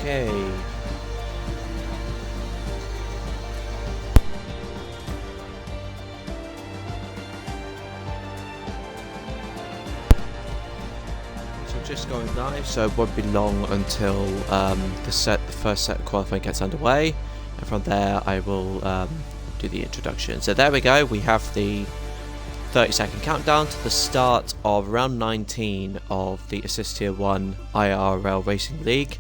Okay. Just going live, so it won't be long until the first set of qualifying gets underway, and from there I will do the introduction. So there we go, we have the 30-second countdown to the start of round 19 of the Assist Tier 1 IIRL Racing League.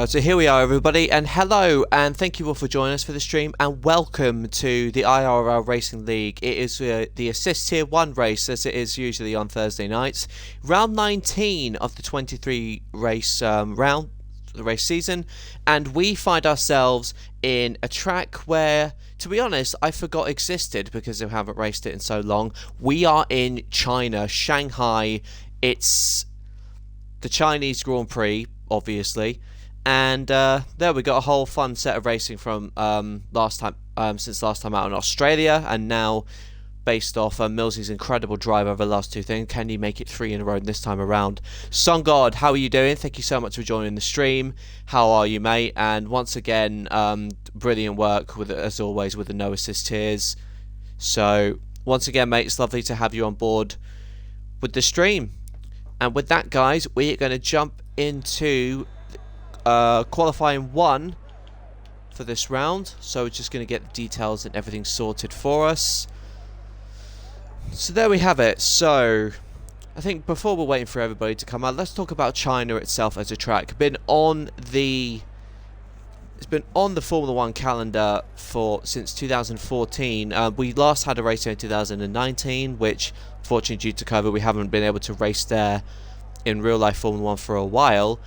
So here we are, everybody, and hello and thank you all for joining us for the stream, and welcome to the IIRL Racing League. It is the Assist Tier 1 race, as it is usually on Thursday nights. Round 19 of the 23 race the race season, and we find ourselves in a track where, to be honest, I forgot existed because I haven't raced it in so long. We are in China, Shanghai. It's the Chinese Grand Prix, obviously. And there we got a whole fun set of racing from last time out in Australia, and now based off Millsy's incredible drive over the last two things. Can he make it 3 in a row this time around? Sun God, how are you doing? Thank you so much for joining the stream. How are you, mate? And once again, brilliant work with, as always, with the no assist tiers. So once again, mate, it's lovely to have you on board with the stream. And with that, guys, we're going to jump into qualifying 1 for this round. So we're just going to get the details and everything sorted for us. So there we have it. So I think before we're waiting for everybody to come out, let's talk about China itself as a track. It's been on the Formula 1 calendar since 2014. We last had a race here in 2019, which unfortunately due to COVID we haven't been able to race there in real life Formula 1 for a while.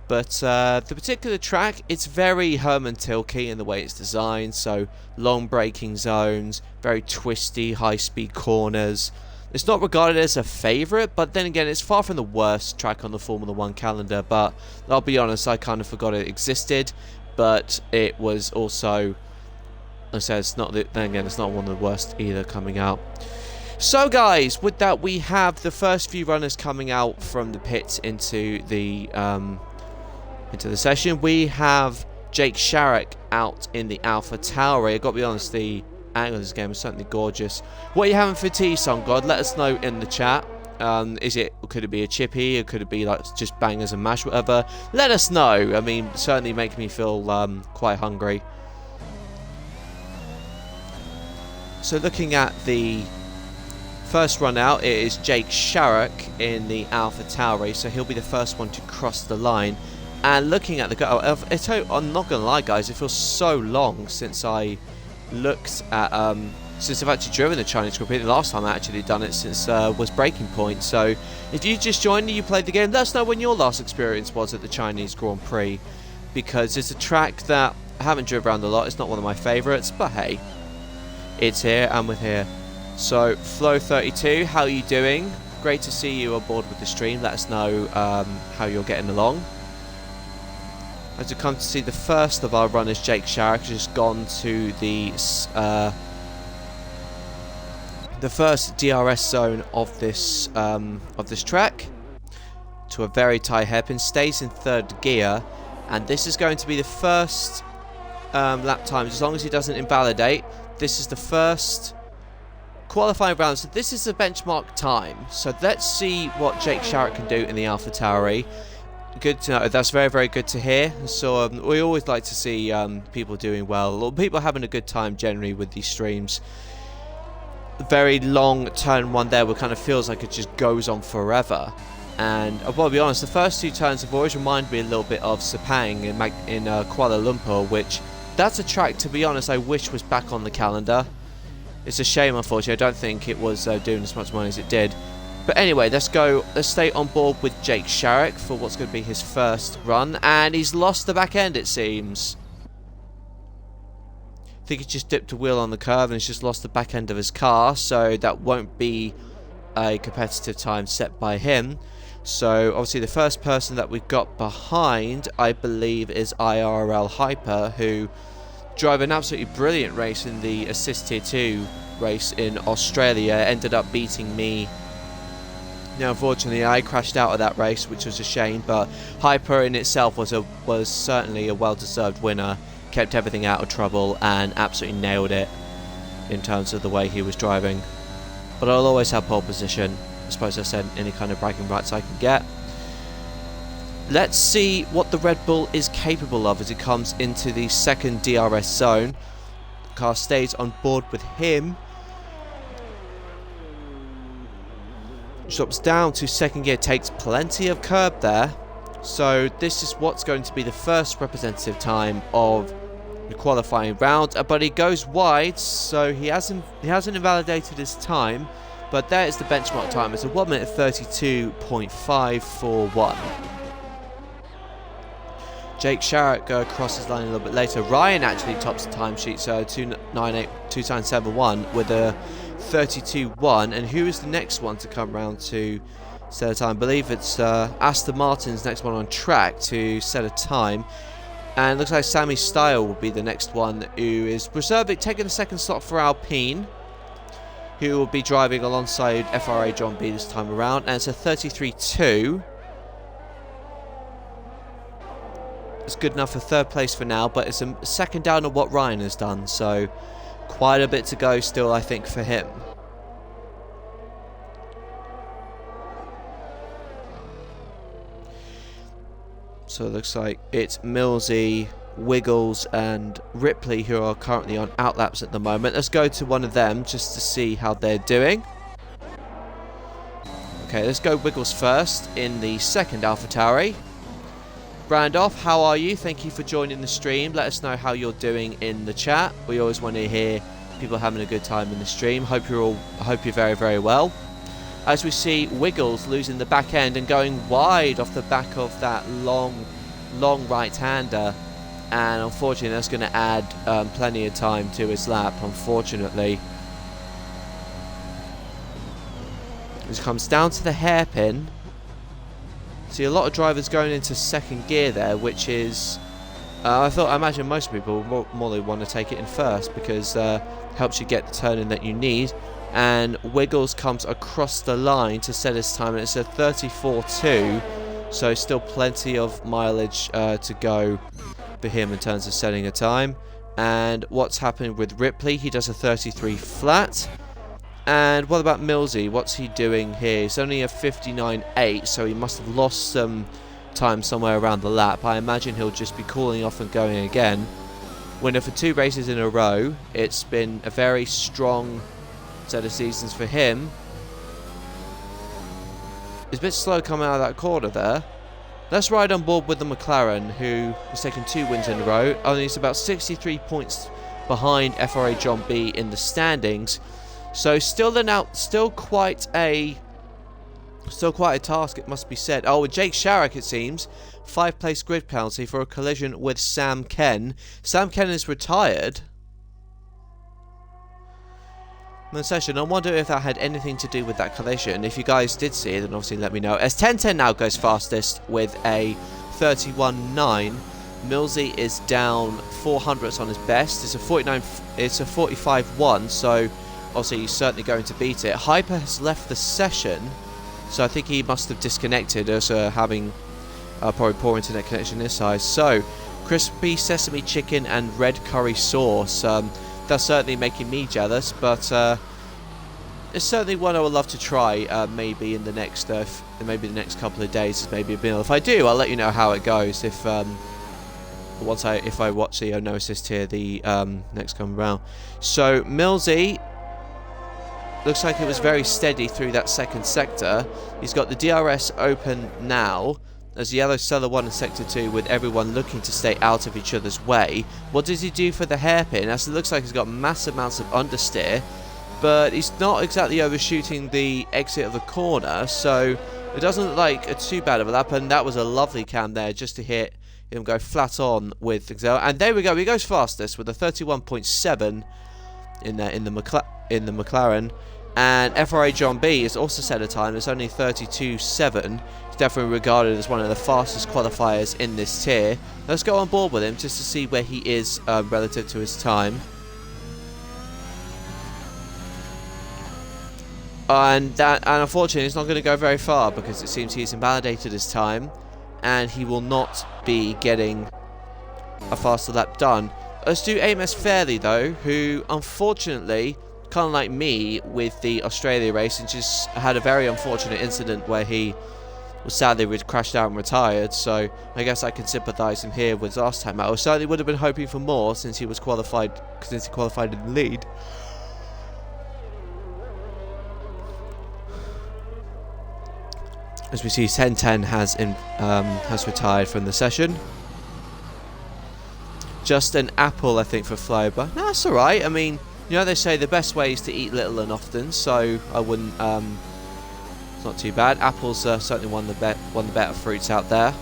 But the particular track, it's very Herman Tilke in the way it's designed. So long braking zones, very twisty, high-speed corners. It's not regarded as a favourite, but then again, it's far from the worst track on the Formula 1 calendar. But I'll be honest, I kind of forgot it existed. But it was also, like I said, it's not. Then again, it's not one of the worst either coming out. So guys, with that, we have the first few runners coming out from the pits into the session. We have Jake Sharrock out in the Alpha Tauri. I've got to be honest, the angle of this game is certainly gorgeous. What are you having for tea, Sun God? Let us know in the chat. Could it be a chippy, or could it be like just bangers and mash, whatever? Let us know. I mean, certainly make me feel quite hungry. So looking at the first run out, it is Jake Sharrock in the Alpha Tauri, so he'll be the first one to cross the line. And looking at the I'm not gonna lie, guys, it feels so long since I looked at since I've actually driven the Chinese Grand Prix. The last time I actually done it since was Breaking Point. So if you just joined and you played the game, let us know when your last experience was at the Chinese Grand Prix, because it's a track that I haven't driven around a lot. It's not one of my favourites, but hey, it's here and we're here. So Flo32, how are you doing? Great to see you on board with the stream. Let us know how you're getting along. As we come to see the first of our runners, Jake Sharrock, has just gone to the first DRS zone of this track to a very tight hairpin. Stays in 3rd gear, and this is going to be the first lap time. As long as he doesn't invalidate, this is the first qualifying round. So this is the benchmark time. So let's see what Jake Sharrock can do in the Alpha Tauri. Good to know. That's very, very good to hear. So we always like to see people doing well, or people having a good time generally with these streams. Very long turn 1 there, where it kind of feels like it just goes on forever. And I'll be honest, the first 2 turns have always reminded me a little bit of Sepang in Kuala Lumpur, which that's a track, to be honest, I wish was back on the calendar. It's a shame, unfortunately. I don't think it was doing as much money as it did. But anyway, let's stay on board with Jake Sharrock for what's going to be his first run. And he's lost the back end, it seems. think he just dipped a wheel on the curve and he's just lost the back end of his car, so that won't be a competitive time set by him. So obviously the first person that we've got behind, I believe, is IIRL Hyper, who drove an absolutely brilliant race in the Assist Tier 2 race in Australia. Ended up beating me. Now, unfortunately, I crashed out of that race, which was a shame, but Hyper in itself was certainly a well-deserved winner. Kept everything out of trouble and absolutely nailed it in terms of the way he was driving. But I'll always have pole position. I suppose I said any kind of bragging rights I can get. Let's see what the Red Bull is capable of as it comes into the second DRS zone. The car stays on board with him. Drops down to second gear, takes plenty of curb there. So this is what's going to be the first representative time of the qualifying round. But he goes wide, so he hasn't invalidated his time. But there is the benchmark time. It's a 1 minute 32.541. Jake Sharrock crosses line a little bit later. Ryan actually tops the timesheet, so 2.971 with a 32.1. And who is the next one to come round to set a time? I believe it's Aston Martin's next one on track to set a time. And it looks like Sammy Style will be the next one who is reserving, taking the second slot for Alpine, who will be driving alongside FRA John B this time around. And it's a 33.2. It's good enough for third place for now, but it's a second down on what Ryan has done, so quite a bit to go still, I think, for him. So it looks like it's Millsy, Wiggles and Ripley who are currently on outlaps at the moment. Let's go to one of them just to see how they're doing. Okay, let's go Wiggles first in the second AlphaTauri. Randolph, how are you? Thank you for joining the stream. Let us know how you're doing in the chat. We always want to hear people having a good time in the stream. Hope you're very, very well. As we see Wiggles losing the back end and going wide off the back of that long right-hander, and unfortunately that's going to add plenty of time to his lap, unfortunately. It comes down to the hairpin. See a lot of drivers going into second gear there, which is I imagine most people more want to take it in first because helps you get the turning that you need. And Wiggles comes across the line to set his time, and it's a 34.2, so still plenty of mileage to go for him in terms of setting a time. And what's happening with Ripley? He does a 33 flat. And what about Millsy? What's he doing here? He's only a 59.8, so he must have lost some time somewhere around the lap. I imagine he'll just be cooling off and going again. Winner for 2 races in a row. It's been a very strong set of seasons for him. It's a bit slow coming out of that corner there. Let's ride on board with the McLaren, who has taken 2 wins in a row. Only it's about 63 points behind FRA John B in the standings. So still quite a task, it must be said. Oh, with Jake Sharrock, it seems, 5-place grid penalty for a collision with Sam Ken. Sam Ken is retired in the session. I wonder if that had anything to do with that collision. If you guys did see it, then obviously let me know. As 1010 now goes fastest with a 31.9. Millsy is down 400ths on his best. It's a 45.1, so obviously he's certainly going to beat it. Hyper has left the session, so I think he must have disconnected, also having probably poor internet connection this side. So, crispy sesame chicken and red curry sauce. That's certainly making me jealous, but it's certainly one I would love to try. Maybe in the next, maybe the next couple of days, maybe a meal. If I do, I'll let you know how it goes. If I watch the No Assist here, the next come round. So Millsy looks like it was very steady through that second sector. He's got the DRS open now as yellow Cellar 1 and Sector 2 with everyone looking to stay out of each other's way. What does he do for the hairpin? As it looks like he's got massive amounts of understeer, but he's not exactly overshooting the exit of the corner, so it doesn't look like a too bad of a lap, and that was a lovely cam there just to hit He'll go flat on with Excel. And there we go. He goes fastest with a 31.7 in the McLaren. And FRA John B has also set a time. It's only 32.7. He's definitely regarded as one of the fastest qualifiers in this tier. Let's go on board with him just to see where he is relative to his time. And unfortunately, he's not going to go very far because it seems he's invalidated his time, and he will not be getting a faster lap done. Let's do Amos Fairley though, who unfortunately, kind of like me with the Australia race, and just had a very unfortunate incident where he was sadly crashed out and retired. So I guess I can sympathise him here with last time out. I certainly would have been hoping for more since he qualified in the lead. As we see, 1010 has retired from the session. Just an apple, I think, for Flo, but no, that's alright. I mean, you know, they say the best way is to eat little and often, so I wouldn't. It's not too bad. Apples are certainly one of the better fruits out there.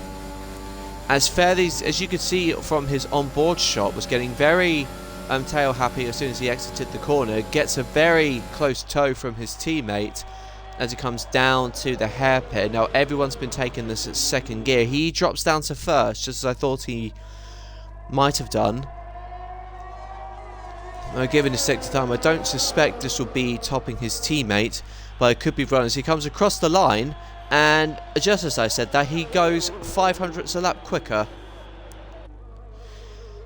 As Fairley's, as you could see from his onboard shot, was getting very tail happy as soon as he exited the corner. Gets a very close tow from his teammate as he comes down to the hairpin. Now everyone's been taking this at second gear. He drops down to first, just as I thought he might have done. Given his sector time, I don't suspect this will be topping his teammate, but it could be run as he comes across the line, and just as I said that, he goes 500ths a lap quicker.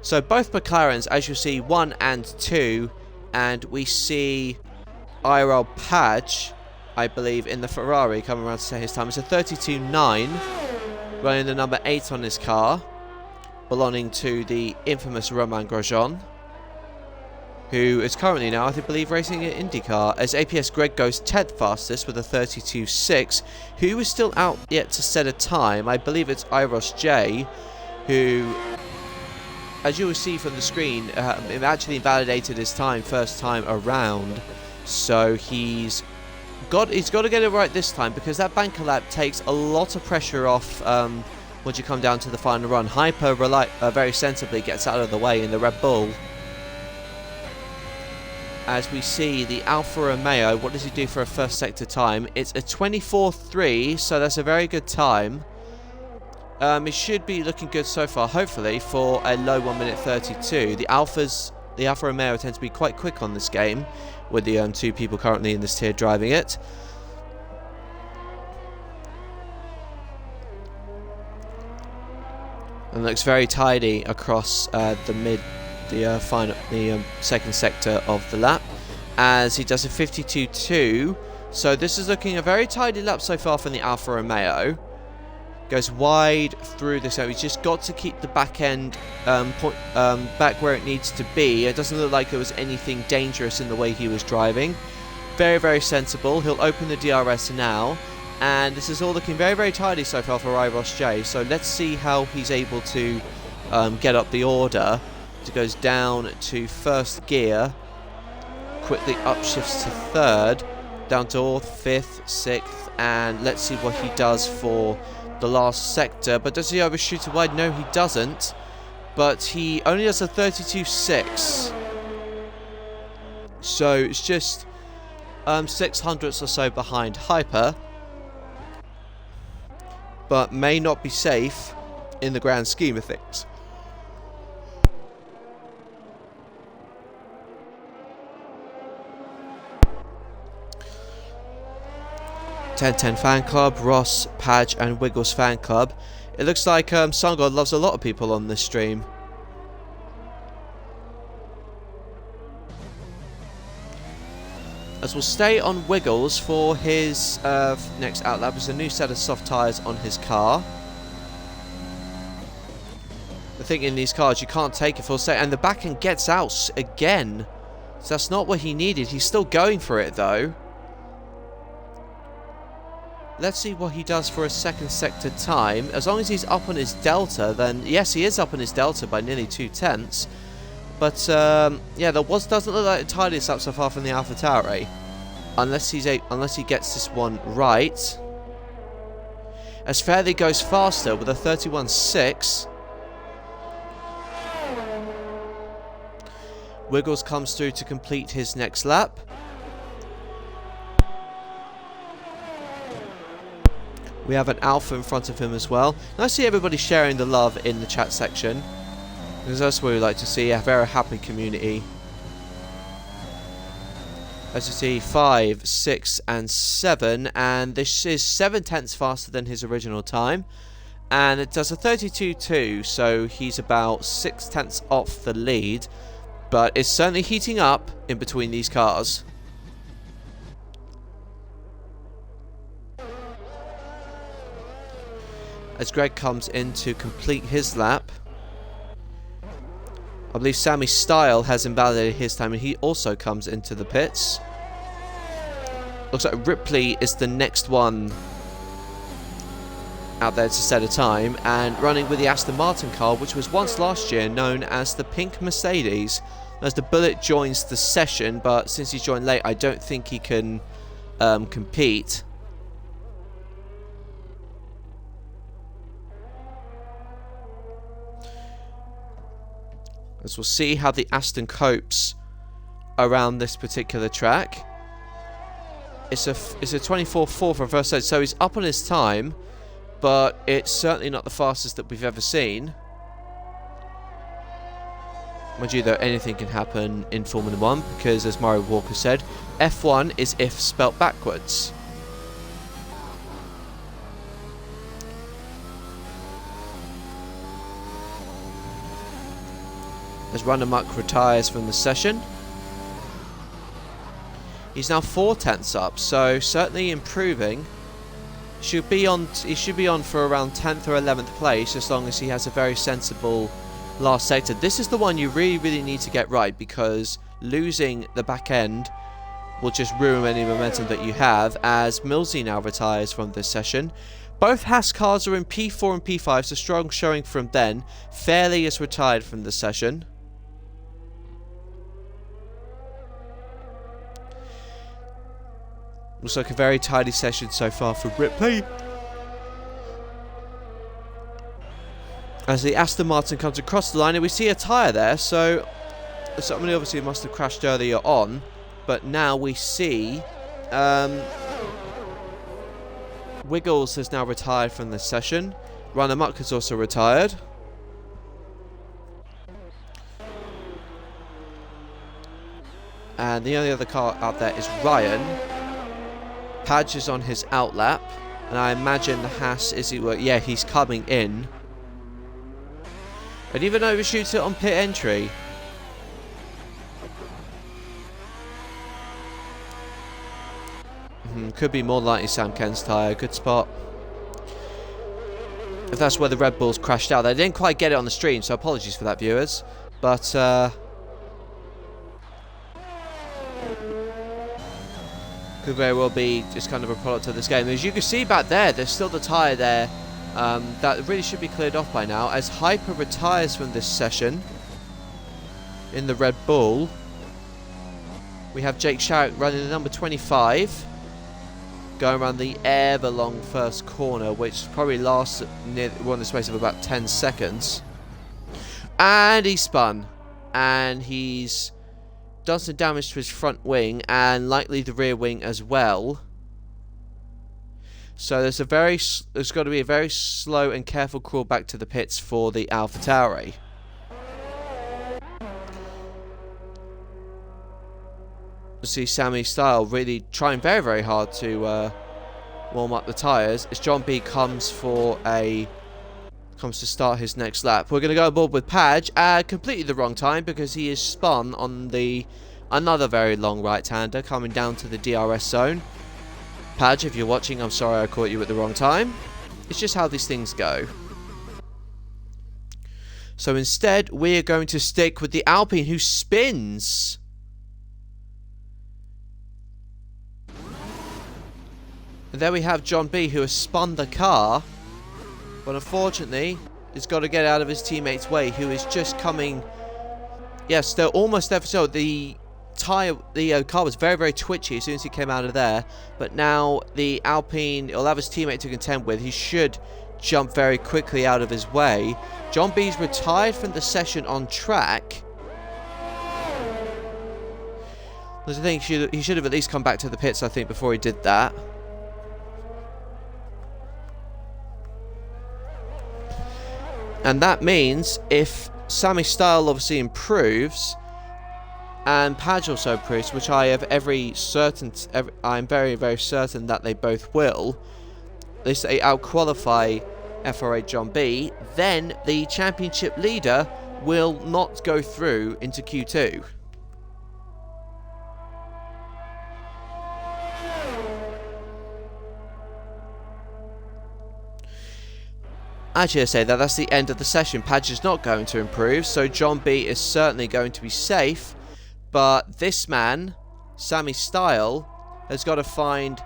So both McLarens, as you see, 1 and 2, and we see IIRL Padge, I believe, in the Ferrari coming around to say his time. It's a 32.9, running the number 8 on his car, belonging to the infamous Romain Grosjean, who is currently now, I believe, racing in IndyCar, as APS Greg goes 10th fastest with a 32.6, who is still out yet to set a time. I believe it's Iros J, who, as you will see from the screen, actually invalidated his time first time around, so he's got to get it right this time, because that banker lap takes a lot of pressure off once you come down to the final run. Hyper very sensibly gets out of the way in the Red Bull. As we see the Alfa Romeo, what does he do for a first sector time? It's a 24.3, so that's a very good time. It should be looking good so far, hopefully, for a low 1 minute 32. The Alfa Romeo tends to be quite quick on this game, with the 2 people currently in this tier driving it. And looks very tidy across the second sector of the lap, as he does a 52.2. So this is looking a very tidy lap so far from the Alfa Romeo. Goes wide through this, so he's just got to keep the back end back where it needs to be. It doesn't look like there was anything dangerous in the way he was driving. Very, very sensible. He'll open the DRS now, and this is all looking very, very tidy so far for Iros J. So let's see how he's able to get up the order. It goes down to first gear, quickly upshifts to third, down to 4th, 5th, 6th, and let's see what he does for the last sector. But does he overshoot it wide? No, he doesn't, but he only does a 32.6, so it's just 600ths or so behind Hyper, but may not be safe in the grand scheme of things. .10 fan club, Ross, Padge and Wiggles fan club. It looks like Sungod loves a lot of people on this stream. As we'll stay on Wiggles for his next outlap. There's a new set of soft tyres on his car. I think in these cars you can't take a full set, and the back end gets out again. So that's not what he needed. He's still going for it though. Let's see what he does for a second sector time. As long as he's up on his delta, then yes, he is up on his delta by nearly 2/10. But yeah, doesn't look like the tidiest up so far from the AlphaTauri, unless he gets this one right. As Fairley goes faster with a 31.6. Wiggles comes through to complete his next lap. We have an Alpha in front of him as well. And I see everybody sharing the love in the chat section, because that's what we like to see, a very happy community. As you see, 5, 6 and 7, and this is 7/10 faster than his original time. And it does a 32.2, so he's about 6/10 off the lead. But it's certainly heating up in between these cars. As Greg comes in to complete his lap. I believe Sammy Style has invalidated his time, and he also comes into the pits. Looks like Ripley is the next one out there to set a time, and running with the Aston Martin car, which was once last year known as the Pink Mercedes. As the Bullet joins the session, but since he's joined late, I don't think he can compete. As we'll see how the Aston copes around this particular track. It's a 24.4 for a first stage, so he's up on his time, but it's certainly not the fastest that we've ever seen. Mind you, though, anything can happen in Formula 1, because as Mario Walker said, F1 is if spelt backwards. As Runamuk retires from the session. He's now 4/10 up, so certainly improving. He should be on for around 10th or 11th place, as long as he has a very sensible last sector. This is the one you really need to get right, because losing the back end will just ruin any momentum that you have, as Millsy now retires from this session. Both Haas cars are in P4 and P5, so strong showing from then. Fairley is retired from the session. Looks like a very tidy session so far for Ripley. As the Aston Martin comes across the line, and we see a tyre there, so somebody obviously must have crashed earlier on. But now we see Wiggles has now retired from this session. Runamuk has also retired. And the only other car out there is Ryan. Padge is on his outlap, and I imagine the Haas is yeah, he's coming in. And even overshoots it on pit entry. Could be more likely Sam Ken's tyre. Good spot. If that's where the Red Bulls crashed out. They didn't quite get it on the stream, so apologies for that, viewers. But could very well be just kind of a product of this game. As you can see back there, there's still the tyre there. That really should be cleared off by now, as Hyper retires from this session in the Red Bull. We have Jake Sharrock running the number 25, going around the ever long first corner, which probably lasts near the space of about 10 seconds. And he spun, and he's done some damage to his front wing and likely the rear wing as well. So there's got to be a very slow and careful crawl back to the pits for the AlphaTauri. You see Sammy Style really trying very hard to warm up the tyres as John B comes to start his next lap. We're going to go aboard with Padge at completely the wrong time, because he is spun on another very long right-hander coming down to the DRS zone. Padge, if you're watching, I'm sorry I caught you at the wrong time. It's just how these things go. So instead, we're going to stick with the Alpine, who spins. And there we have John B, who has spun the car. But unfortunately, he's got to get out of his teammate's way, who is just coming. Yes, they're almost there. So the car was very twitchy as soon as he came out of there. But now the Alpine will have his teammate to contend with. He should jump very quickly out of his way. John B's retired from the session on track. I think he should have at least come back to the pits, I think, before he did that. And that means if Sammy's style obviously improves and Padge also improves, which I have I'm very, very certain that they both will, they say out-qualify FR8 John B, then the championship leader will not go through into Q2. Actually, I say that's the end of the session. Padge is not going to improve, so John B is certainly going to be safe. But this man, Sammy Style, has got to find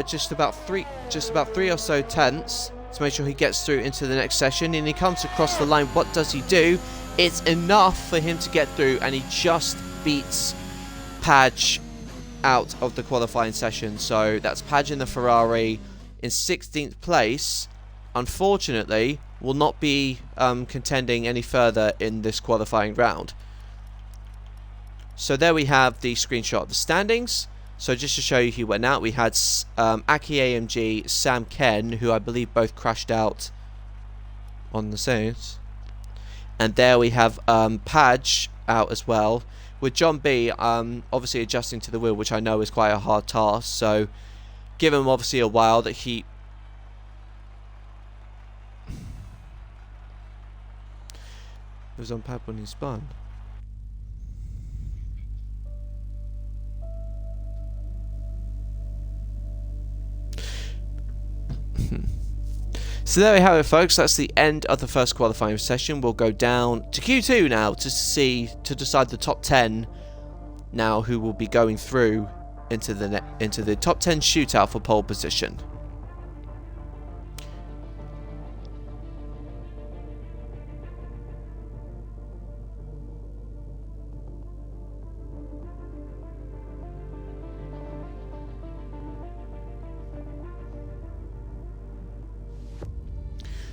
just about three or so tenths to make sure he gets through into the next session. And he comes across the line. What does he do? It's enough for him to get through, and he just beats Padge out of the qualifying session. So that's Padge in the Ferrari in 16th place. Unfortunately, will not be contending any further in this qualifying round. So there we have the screenshot of the standings. So just to show you who went out, we had Aki AMG, Sam Ken, who I believe both crashed out on the scenes. And there we have Padge out as well, with John B obviously adjusting to the wheel, which I know is quite a hard task. So give him obviously a while that he... It was on pad when he spun. So there we have it, folks. That's the end of the first qualifying session. We'll go down to Q2 now to decide the top 10 now who will be going through into the top 10 shootout for pole position.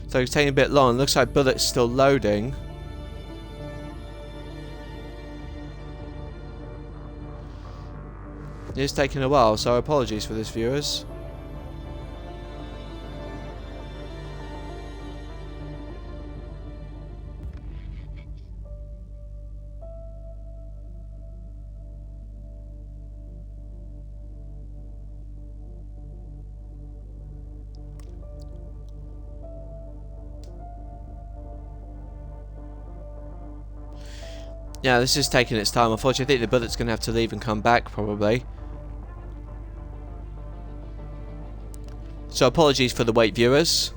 So it's taking a bit long. Looks like Bullet's still loading. It's taking a while, so apologies for this, viewers. Yeah, this is taking its time. Unfortunately, I think the Bullet's going to have to leave and come back, probably. So apologies for the wait, viewers.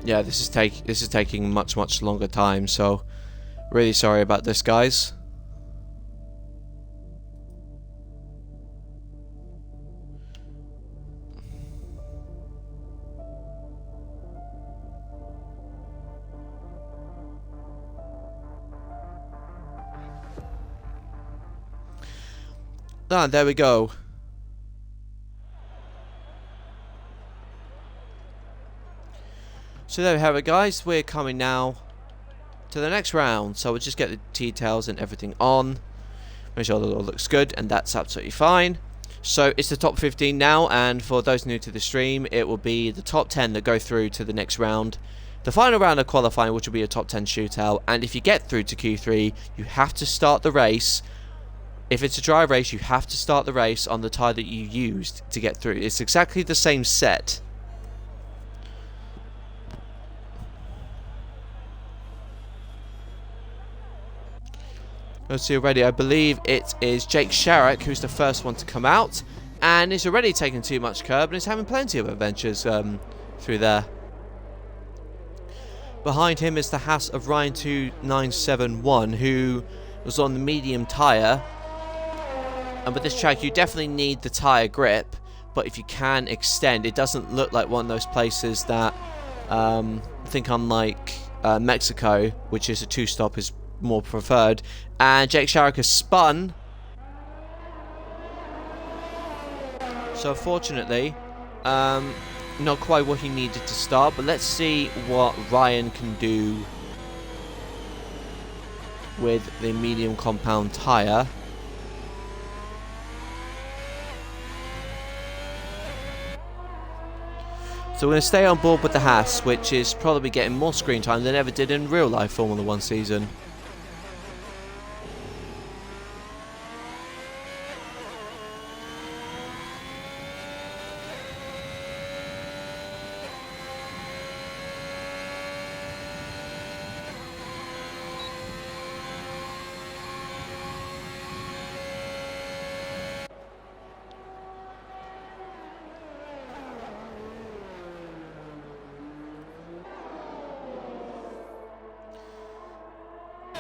Yeah, this is taking much longer time, so really sorry about this, guys. Ah, there we go. So there we have it, guys. We're coming now to the next round. So we'll just get the details and everything on. Make sure that all looks good, and that's absolutely fine. So it's the top 15 now, and for those new to the stream, it will be the top 10 that go through to the next round. The final round of qualifying, which will be a top 10 shootout. And if you get through to Q3, you have to start the race. If it's a dry race, you have to start the race on the tyre that you used to get through. It's exactly the same set. Let's see already. I believe it is Jake Sharrock who's the first one to come out, and is already taking too much curb and is having plenty of adventures through there. Behind him is the Haas of Ryan 2971, who was on the medium tyre And with this track, you definitely need the tyre grip, but if you can extend, it doesn't look like one of those places that, I think unlike Mexico, which is a two-stop, is more preferred. And Jake Sharrock has spun. So unfortunately, not quite what he needed to start, but let's see what Ryan can do with the medium compound tyre. So we're going to stay on board with the Haas, which is probably getting more screen time than ever did in real life Formula 1 season.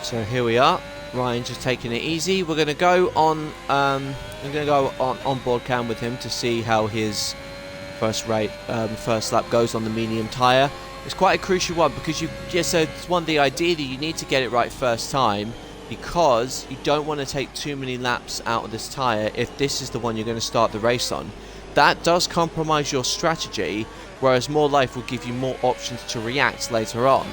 So here we are. Ryan just taking it easy. We're going to go on. On board cam with him to see how his first lap goes on the medium tyre. It's quite a crucial one because it's one the idea that you need to get it right first time, because you don't want to take too many laps out of this tyre if this is the one you're going to start the race on. That does compromise your strategy, whereas more life will give you more options to react later on.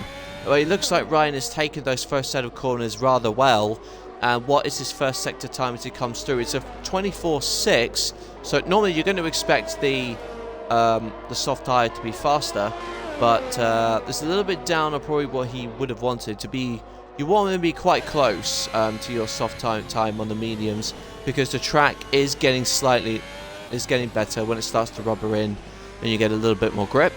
Well, it looks like Ryan has taken those first set of corners rather well. And what is his first sector time as he comes through? It's a 24.6. So normally you're going to expect the soft tyre to be faster, but it's a little bit down on probably what he would have wanted to be. You want him to be quite close to your soft time on the mediums, because the track is getting better when it starts to rubber in, and you get a little bit more grip.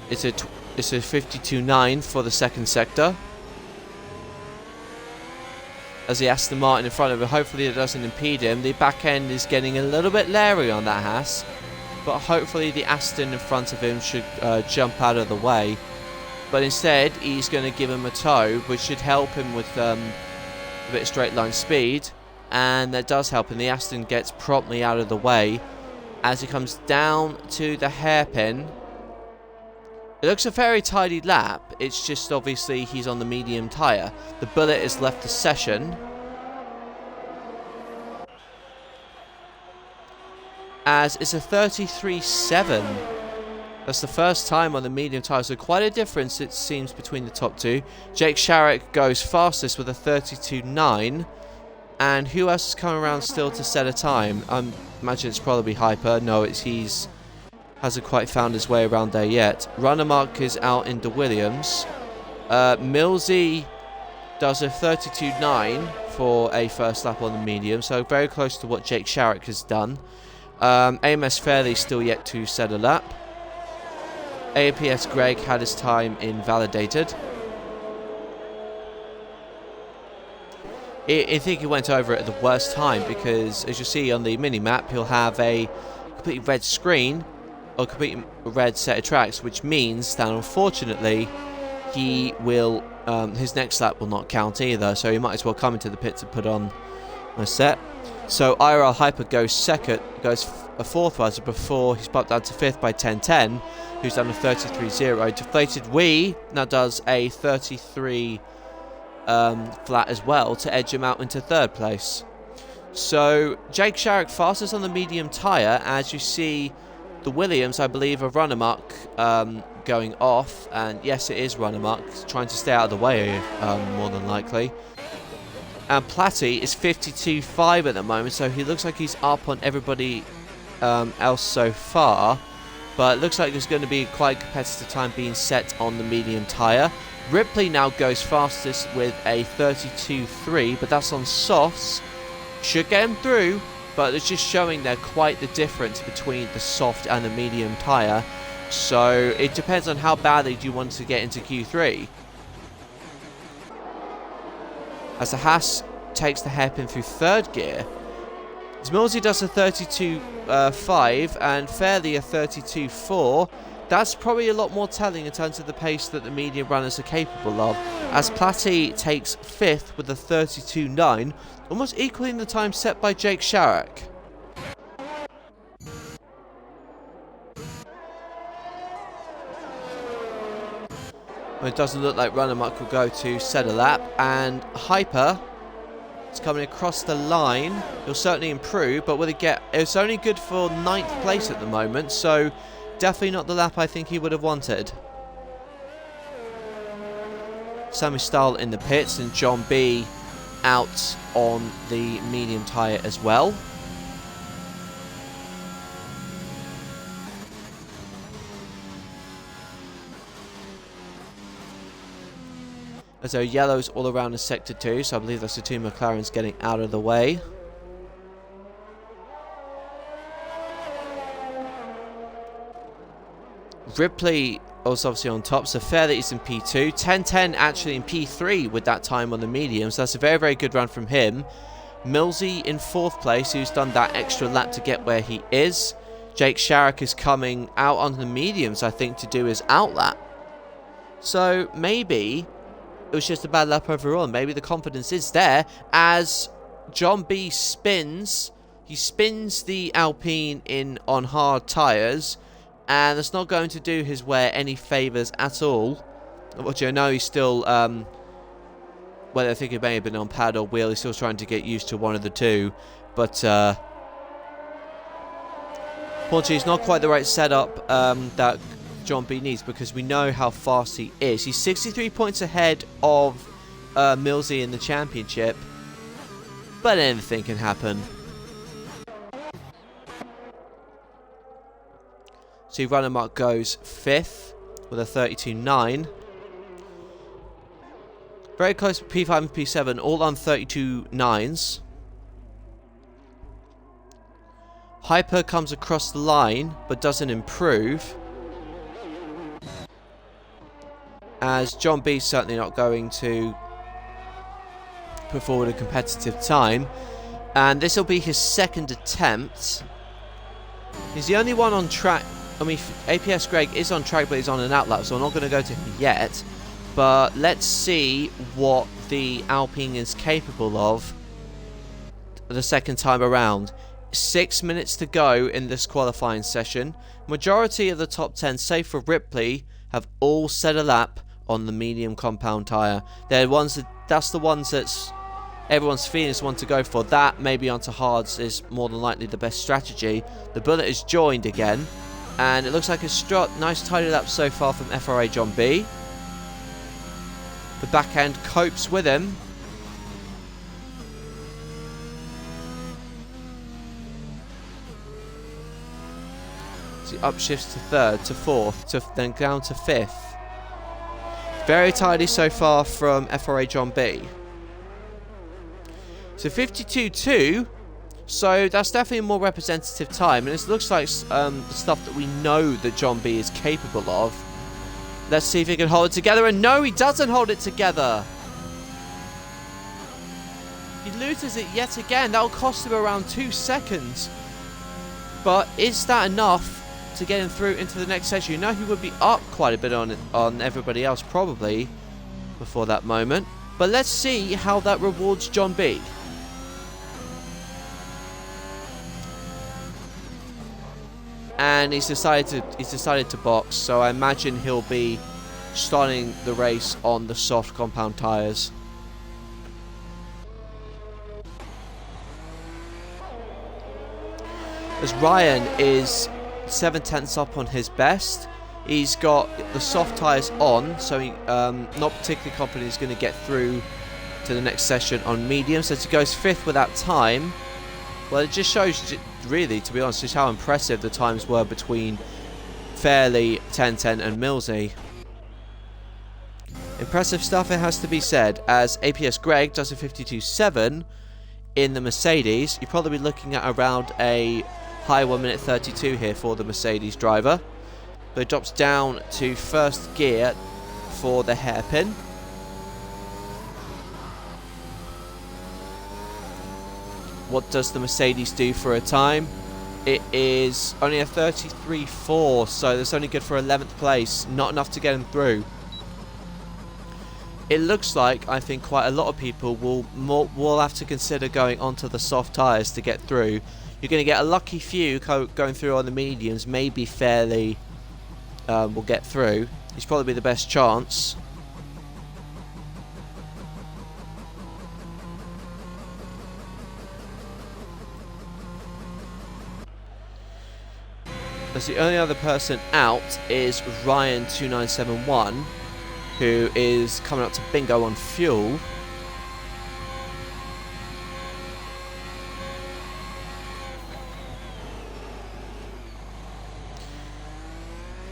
It's a 52.9 for the second sector. As the Aston Martin in front of him, hopefully it doesn't impede him. The back end is getting a little bit leery on that Haas, but hopefully the Aston in front of him should jump out of the way. But instead, he's going to give him a tow, which should help him with a bit of straight line speed, and that does help him. The Aston gets promptly out of the way as he comes down to the hairpin. It looks a very tidy lap. It's just obviously he's on the medium tyre. The bullet has left the session. As it's a 33.7. That's the first time on the medium tyre. So quite a difference it seems between the top two. Jake Sharrock goes fastest with a 32.9. And who else is coming around still to set a time? I imagine it's probably Hyper. No, he's hasn't quite found his way around there yet. Runnermark is out in the Williams. Millsy does a 32.9 for a first lap on the medium, so very close to what Jake Sharrock has done. AMS Fairley still yet to set a lap. APS Greg had his time invalidated. I think he went over it at the worst time, because as you see on the mini-map, he'll have a completely red screen or complete red set of tracks, which means that unfortunately he will his next lap will not count either, so he might as well come into the pit to put on a set. So IIRL Hyper goes a fourth rather, before he's bumped down to fifth by 1010, who's done a 33.0. Deflated Wee now does a 33 flat as well to edge him out into third place. So Jake Sharrock fastest on the medium tyre. As you see, the Williams, I believe, are Runnermuck going off, and yes, it is Runnermuck trying to stay out of the way, more than likely. And Platty is 52.5 at the moment, so he looks like he's up on everybody else so far. But it looks like there's going to be quite a competitive time being set on the medium tyre. Ripley now goes fastest with a 32.3, but that's on softs. Should get him through, but it's just showing there quite the difference between the soft and the medium tyre. So it depends on how badly do you want to get into Q3. As the Haas takes the hairpin through third gear, Millsy does a 32.5 and Fairley a 32.4. that's probably a lot more telling in terms of the pace that the medium runners are capable of, as Platty takes 5th with a 32.9, almost equaling the time set by Jake Sharrock. Well, it doesn't look like Runnermuck will go to set a lap, and Hyper is coming across the line. He'll certainly improve, but will it get... It's only good for 9th place at the moment, so definitely not the lap I think he would have wanted. Sammy Stahl in the pits, and John B out on the medium tyre as well. As there are yellows all around in Sector 2, so I believe that's the 2 McLarens getting out of the way. Ripley was obviously on top, so fair that he's in P2. 10.10 actually in P3 with that time on the medium, so that's a very, very good run from him. Millsy in 4th place, who's done that extra lap to get where he is. Jake Sharrock is coming out on the mediums, I think, to do his out lap. So maybe it was just a bad lap overall. Maybe the confidence is there as John B spins. He spins the Alpine in on hard tyres, and it's not going to do his wear any favours at all. Which I know he's still, well, I think it may have been on pad or wheel. He's still trying to get used to one of the two. But, unfortunately, it's not quite the right setup that John B needs, because we know how fast he is. He's 63 points ahead of Millsy in the championship, but anything can happen. So Runnermuck goes 5th with a 32.9. Very close to P5 and P7, all on 32.9s. Hyper comes across the line, but doesn't improve, as John B's certainly not going to put forward a competitive time. And this will be his 2nd attempt. He's the only one on track. I mean, APS Greg is on track, but he's on an outlap, so I'm not going to go to him yet. But let's see what the Alpine is capable of the 2nd time around. 6 minutes to go in this qualifying session. Majority of the top 10, save for Ripley, have all set a lap on the medium compound tyre. They're ones that's the ones that's everyone's feeling is one to go for. That maybe onto hards is more than likely the best strategy. The bullet is joined again, and it looks like a strut. Nice tidy lap so far from FRA John B. The back end copes with him. So he upshifts to 3rd, to 4th, then down to 5th. Very tidy so far from FRA John B. So 52.2, so that's definitely a more representative time, and it looks like the stuff that we know that John B is capable of. Let's see if he can hold it together, and no, he doesn't hold it together. He loses it yet again. That'll cost him around 2 seconds. But is that enough to get him through into the next session? You know, he would be up quite a bit on everybody else probably before that moment. But let's see how that rewards John B. And he's decided to box, so I imagine he'll be starting the race on the soft compound tyres. As Ryan is 7/10 up on his best, he's got the soft tyres on, so he not particularly confident he's going to get through to the next session on medium. So he goes 5th without time. Well, it just shows, really, to be honest, just how impressive the times were between Fairley, 10:10 and Millsy. Impressive stuff, it has to be said, as APS Greg does a 52.7 in the Mercedes. You'll probably be looking at around a high 1 minute 32 here for the Mercedes driver. But it drops down to 1st gear for the hairpin. What does the Mercedes do for a time? It is only a 33.4, so that's only good for 11th place. Not enough to get him through. It looks like, I think, quite a lot of people will have to consider going onto the soft tyres to get through. You're going to get a lucky few going through on the mediums. Maybe Fairley will get through. He's probably the best chance. As the only other person out is Ryan2971, who is coming up to bingo on fuel.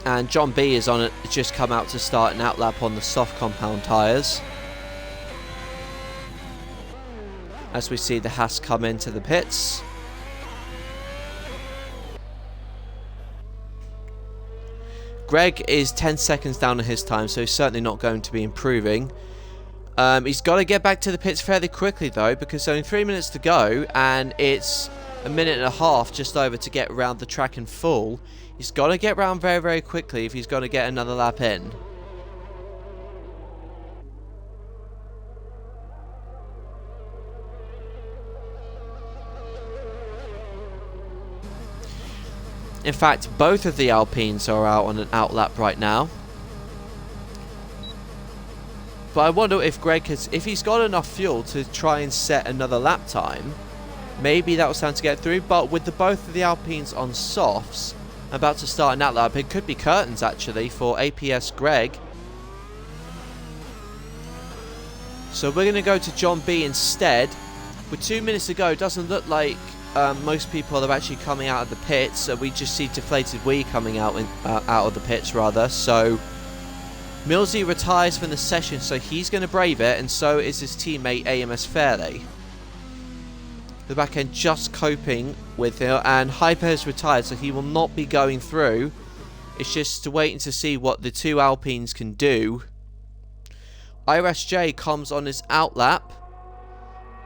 And John B is on it, just come out to start an outlap on the soft compound tyres. As we see the Haas come into the pits. Greg is 10 seconds down on his time, so he's certainly not going to be improving. He's got to get back to the pits fairly quickly though, because only 3 minutes to go, and it's a minute and a half just over to get around the track in full. He's got to get around very, very quickly if he's going to get another lap in. In fact, both of the Alpines are out on an outlap right now. But I wonder if Greg has, if he's got enough fuel to try and set another lap time, maybe that was time to get through. But with both of the Alpines on softs, about to start an outlap, it could be curtains actually for APS Greg. So we're going to go to John B instead. With 2 minutes to go, it doesn't look like most people are actually coming out of the pits. We just see Deflated Wee coming out out of the pits rather. So Millsy retires from the session, so he's going to brave it, and so is his teammate AMS Fairley. The back end just coping with it, and Hyper has retired, so he will not be going through. It's just waiting to see what the two Alpines can do. IRSJ comes on his outlap.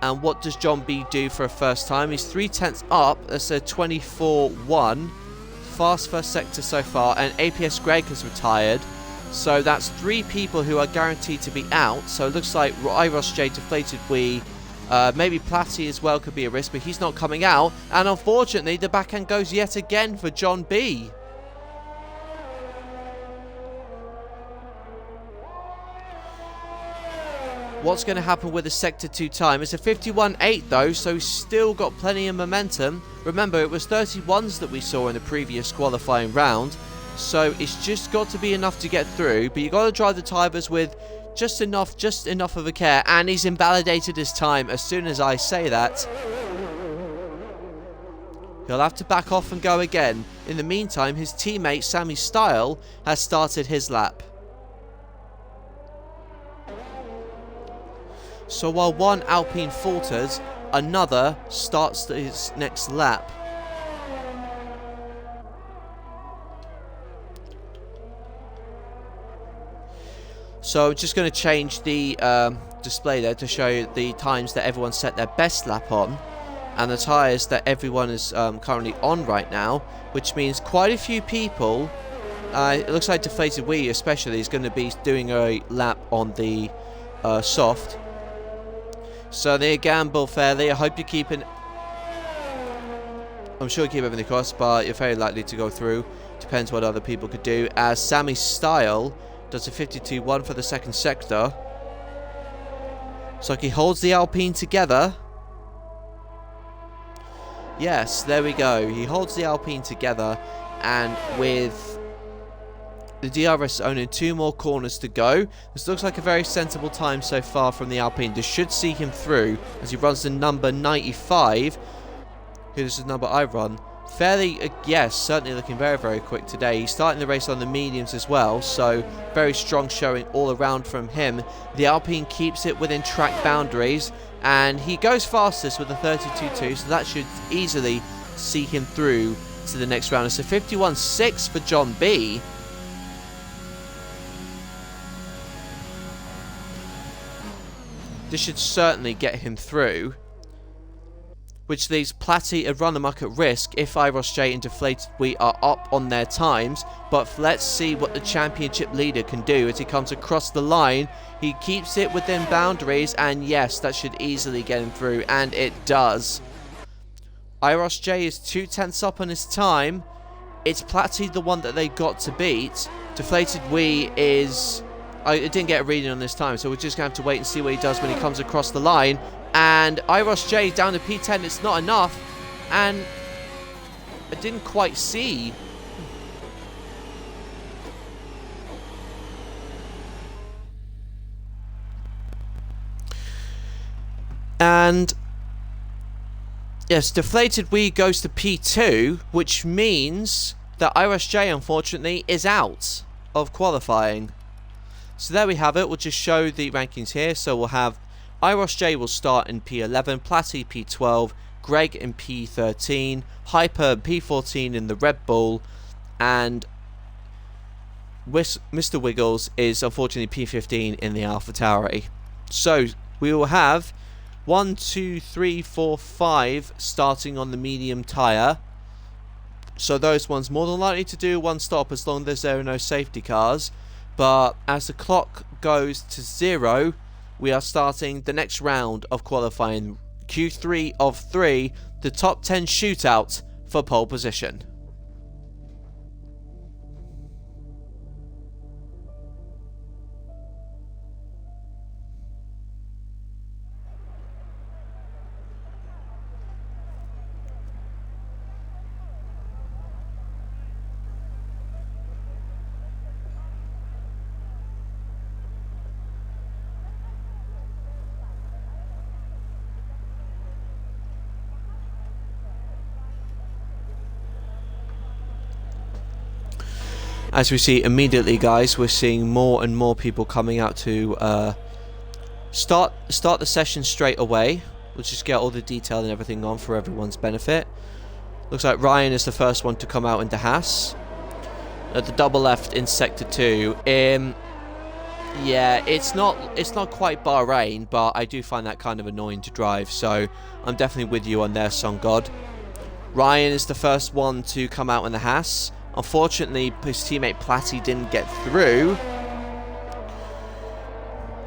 And what does John B do for a first time? He's 3/10 up. That's a 24-1. Fast first sector so far. And APS Greg has retired. So that's 3 people who are guaranteed to be out. So it looks like IRSJ, Deflated Wee, maybe Platty as well could be a risk, but he's not coming out. And unfortunately, the backhand goes yet again for John B. What's going to happen with the Sector 2 time? It's a 51.8 though, so he's still got plenty of momentum. Remember, it was 31s that we saw in the previous qualifying round. So it's just got to be enough to get through. But you've got to drive the tires with just enough of a care. And he's invalidated his time as soon as I say that. He'll have to back off and go again. In the meantime, his teammate Sammy Style has started his lap. So while one Alpine falters, another starts his next lap. So just going to change the display there to show you the times that everyone set their best lap on, and the tyres that everyone is currently on right now, which means quite a few people, it looks like Deflated Wee especially, is going to be doing a lap on the soft. So there you gamble fairly. I hope you keep it. I'm sure you keep everything across, but you're very likely to go through. Depends what other people could do. As Sammy Style does a 52.1 for the second sector. So he holds the Alpine together. Yes, there we go. He holds the Alpine together, and with the DRS owning 2 more corners to go. This looks like a very sensible time so far from the Alpine. This should see him through as he runs the number 95. Here's the number I run. Fairly, yes, certainly looking very, very quick today. He's starting the race on the mediums as well, so very strong showing all around from him. The Alpine keeps it within track boundaries, and he goes fastest with a 32.2, so that should easily see him through to the next round. It's a 51.6 for John B. This should certainly get him through. which leaves Platy and Runamuck at risk if IIRL and Deflated Wheat are up on their times. But let's see what the championship leader can do as he comes across the line. He keeps it within boundaries, and yes, that should easily get him through, and it does. IIRL is 2/10 up on his time. It's Platy the one that they got to beat. Deflated Wheat is... I didn't get a reading on this time, so we're just going to have to wait and see what he does when he comes across the line. And IIRL down to P10, it's not enough. And I didn't quite see. And yes, Deflated Wheat goes to P2, which means that IIRL, unfortunately, is out of qualifying. So there we have it. We'll just show the rankings here. So we'll have IIRL will start in P11, Platy P12, Greg in P13, Hyper P14 in the Red Bull, and Mr. Wiggles is unfortunately P15 in the AlphaTauri. So we will have 1, 2, 3, 4, 5 starting on the medium tyre. So those ones more than likely to do one stop as long as there are no safety cars. But as the clock goes to 0, we are starting the next round of qualifying, Q3 of 3, the top 10 shootout for pole position. As we see immediately, guys, we're seeing more and more people coming out to start the session straight away. We'll just get all the detail and everything on for everyone's benefit. Looks like Ryan is the first one to come out into Haas. At the double left in Sector 2. Yeah, it's not quite Bahrain, but I do find that kind of annoying to drive, so I'm definitely with you on there, Son God. Ryan is the first one to come out in the Haas. Unfortunately, his teammate Platy didn't get through.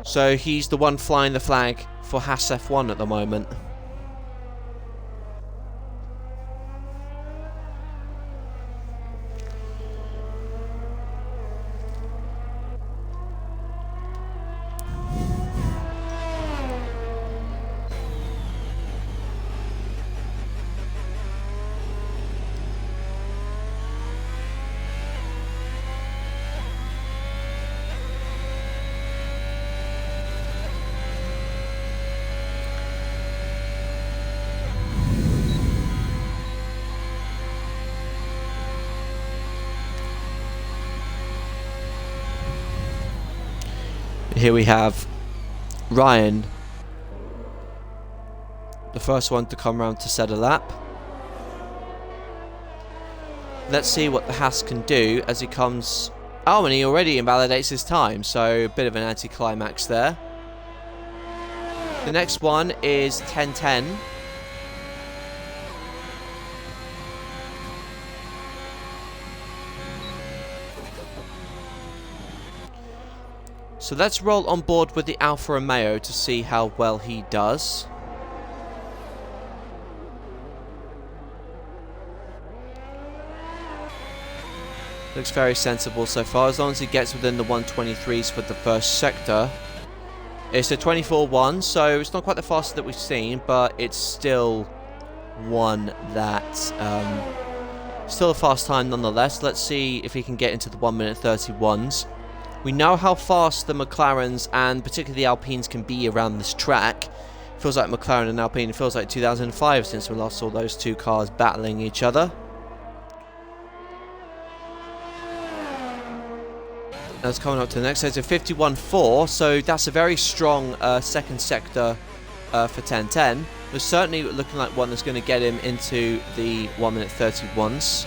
So he's the one flying the flag for Haas F1 at the moment. Here we have Ryan, the first one to come around to set a lap. Let's see what the Haas can do as he comes... Oh, and he already invalidates his time, so a bit of an anticlimax there. The next one is 10:10. So let's roll on board with the Alfa Romeo to see how well he does. Looks very sensible so far, as long as he gets within the 123s for the first sector. It's a 24.1, so it's not quite the fastest that we've seen, but it's still one that... still a fast time nonetheless. Let's see if he can get into the 1 minute 31s. We know how fast the McLarens and particularly the Alpines can be around this track. It feels like McLaren and Alpine. It feels like 2005 since we last saw those two cars battling each other. That's coming up to the next. So it's a 51.4, so that's a very strong second sector for 10:10. But certainly looking like one that's going to get him into the 1 minute 31s.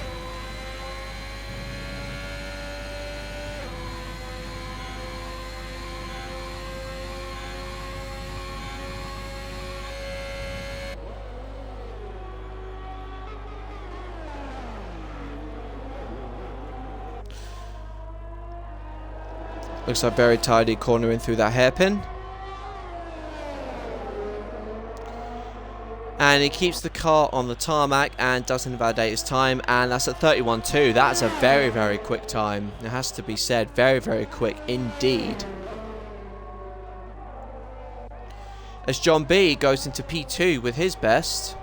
Looks like very tidy cornering through that hairpin. And he keeps the car on the tarmac and doesn't invalidate his time, and that's at 31.2. That's a very, very quick time. It has to be said, very, very quick indeed. As John B goes into P2 with his best.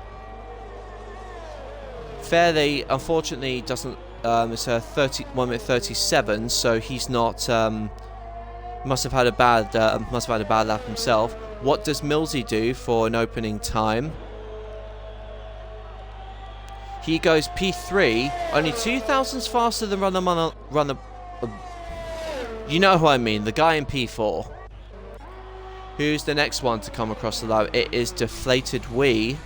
Fairley, unfortunately, doesn't. It's a 1 minute 37, so he's not. Must have had a bad lap himself. What does Millsy do for an opening time? He goes P3, only 2 thousandths faster than runner. You know who I mean, the guy in P4. Who's the next one to come across the line? It is Deflated Wee.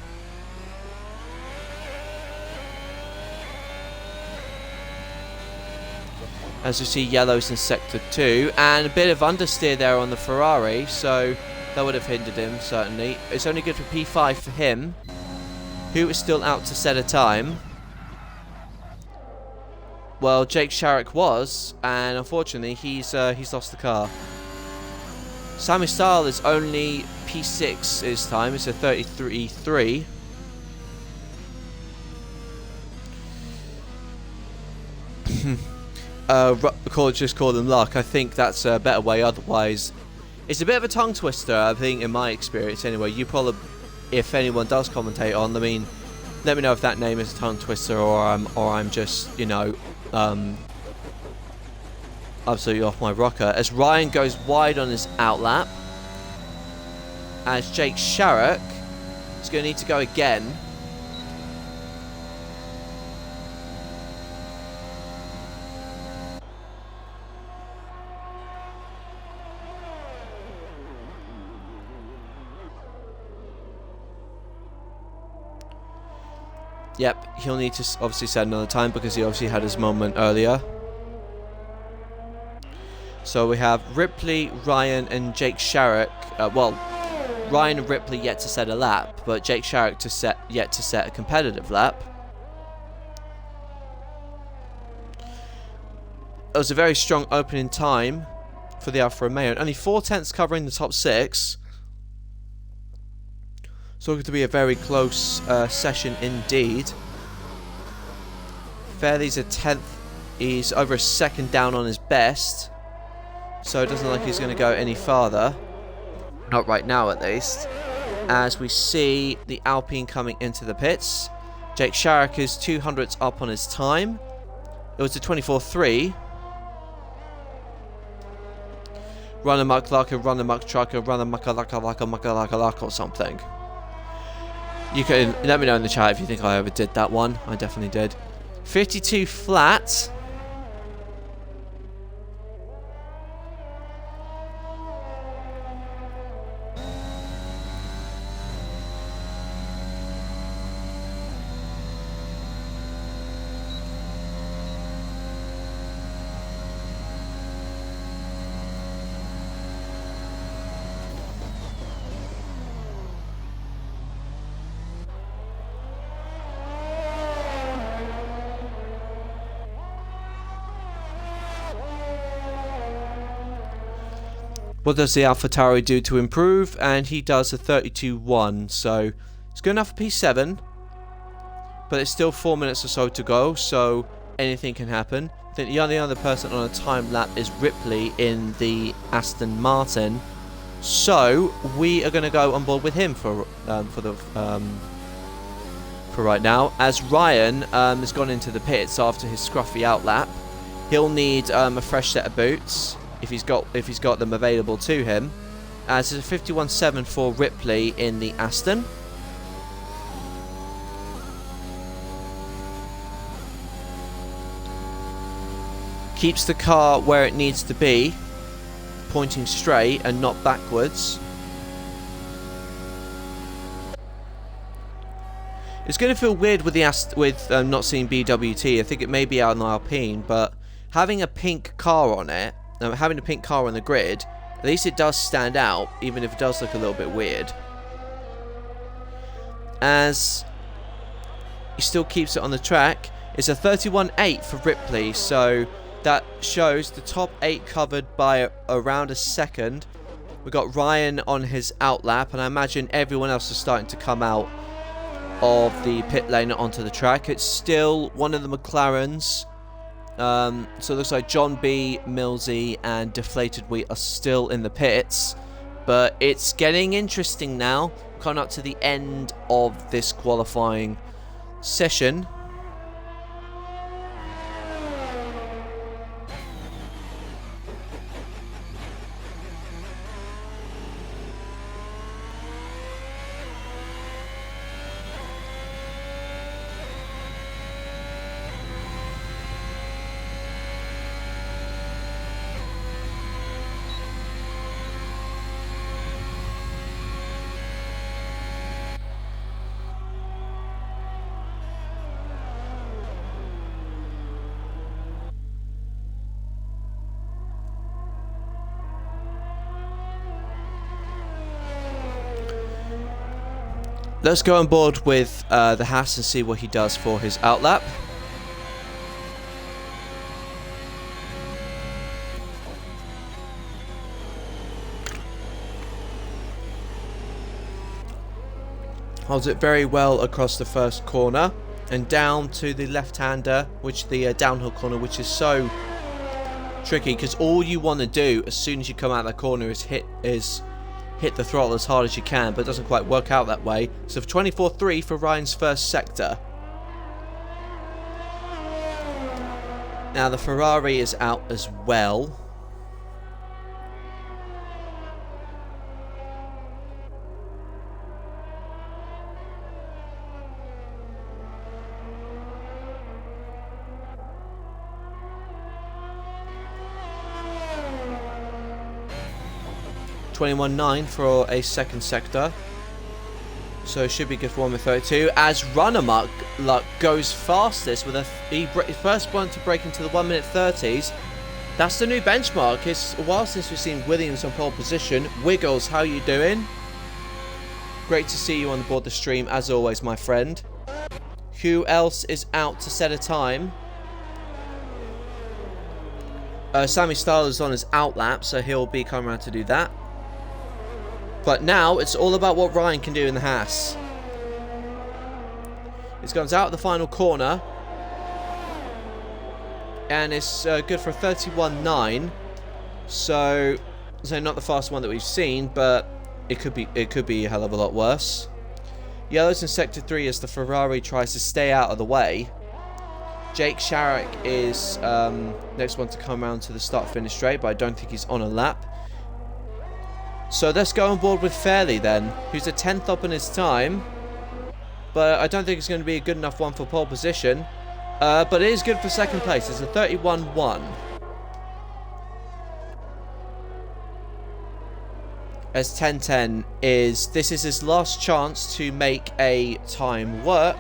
As you see, yellows in Sector 2, and a bit of understeer there on the Ferrari, so that would have hindered him, certainly. It's only good for P5 for him, who is still out to set a time. Well, Jake Sharrock was, and unfortunately, he's lost the car. Sammy Style is only P6 his time, it's a 33.3. Just call them luck. I think that's a better way. Otherwise, it's a bit of a tongue twister. I think, in my experience, anyway. You probably, if anyone does commentate on, I mean, let me know if that name is a tongue twister or I'm just, you know, absolutely off my rocker. As Ryan goes wide on his outlap, as Jake Sharrock is going to need to go again. Yep, he'll need to obviously set another time because he obviously had his moment earlier. So we have Ripley, Ryan and Jake Sharrock. Well, Ryan and Ripley yet to set a lap, but Jake Sharrock yet to set a competitive lap. It was a very strong opening time for the Alfa Romeo. Only 4 tenths covering the top 6. It's going to be a very close session indeed. Fairley's a 10th. He's over a second down on his best. So it doesn't look like he's going to go any farther. Not right now, at least. As we see the Alpine coming into the pits. Jake Sharrock is 200ths up on his time. It was a 24.3. Run amok like a run amok trucker, run amok like a or something. You can let me know in the chat if you think I overdid that one. I definitely did. 52 flat. What does the AlphaTauri do to improve? And he does a 32.1, so it's good enough for P7, but it's still 4 minutes or so to go, so anything can happen. I think the only other person on a time lap is Ripley in the Aston Martin, so we are going to go on board with him for right now. As Ryan has gone into the pits after his scruffy outlap, he'll need a fresh set of boots. If he's got them available to him. As it's a 51.7 for Ripley in the Aston. Keeps the car where it needs to be, pointing straight and not backwards. It's going to feel weird with the not seeing BWT. I think it may be out on the Alpine, but having a pink car on it. Having a pink car on the grid, at least it does stand out, even if it does look a little bit weird. As he still keeps it on the track, it's a 31.8 for Ripley, so That shows the top 8 covered by around a second. We've got Ryan on his outlap, and I imagine everyone else is starting to come out of the pit lane onto the track. It's still one of the McLarens. So it looks like John B, Millsy, and Deflated Wheat are still in the pits. But it's getting interesting now. Coming up to the end of this qualifying session. Let's go on board with the Haas and see what he does for his outlap. Holds it very well across the first corner and down to the left-hander, which the downhill corner, which is so tricky because all you want to do as soon as you come out of that corner is hit the throttle as hard as you can, but it doesn't quite work out that way. So for 24.3 for Ryan's first sector. Now the Ferrari is out as well. .21.9 for a second sector, so it should be good for 1:32. As Runamuck Luck goes fastest with he first one to break into the 1:30s. That's the new benchmark. It's a while since we've seen Williams on pole position. Wiggles, how you doing? Great to see you on board the stream as always, my friend. Who else is out to set a time? Sammy Styler is on his outlap, so he'll be coming around to do that. But now it's all about what Ryan can do in the Haas. He's gone out of the final corner, and it's good for a 31.9. So not the fastest one that we've seen, but it could be a hell of a lot worse. Yellows in sector 3 as the Ferrari tries to stay out of the way. Jake Sharrock is next one to come around to the start-finish straight, but I don't think he's on a lap. So let's go on board with Fairley then, who's a 10th up in his time. But I don't think it's going to be a good enough one for pole position. But it is good for second place. It's a 31.1. As 10.10 this is his last chance to make a time work.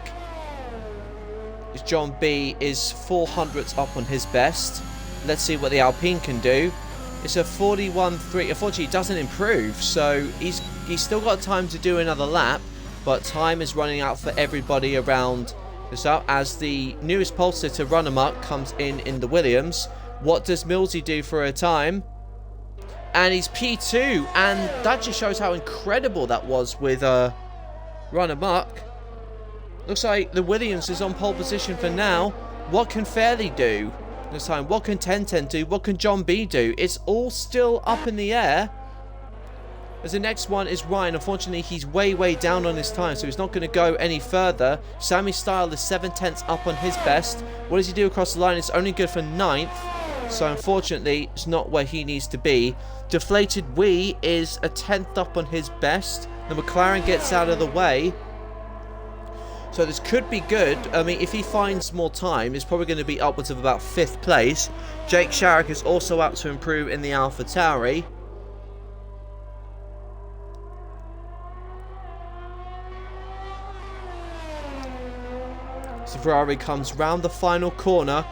John B is 400ths up on his best. Let's see what the Alpine can do. It's a 41.3. Unfortunately, it doesn't improve, so he's still got time to do another lap, but time is running out for everybody around this up as the newest pole sitter, Runamuck, comes in the Williams. What does Millsy do for a time? And he's P2, and that just shows how incredible that was with Runamuck. Looks like the Williams is on pole position for now. What can Fairley do this time? What can 10.10 do? What can John B do? It's all still up in the air. As the next one is Ryan. Unfortunately, he's way down on his time, so he's not going to go any further. Sammy Style is 7/10 up on his best. What does he do across the line? It's only good for 9th. So unfortunately, it's not where he needs to be. Deflated Wee is a 10th up on his best. The McLaren gets out of the way. So this could be good. I mean, if he finds more time, it's probably going to be upwards of about 5th place. Jake Sharrock is also out to improve in the AlphaTauri. So Ferrari comes round the final corner.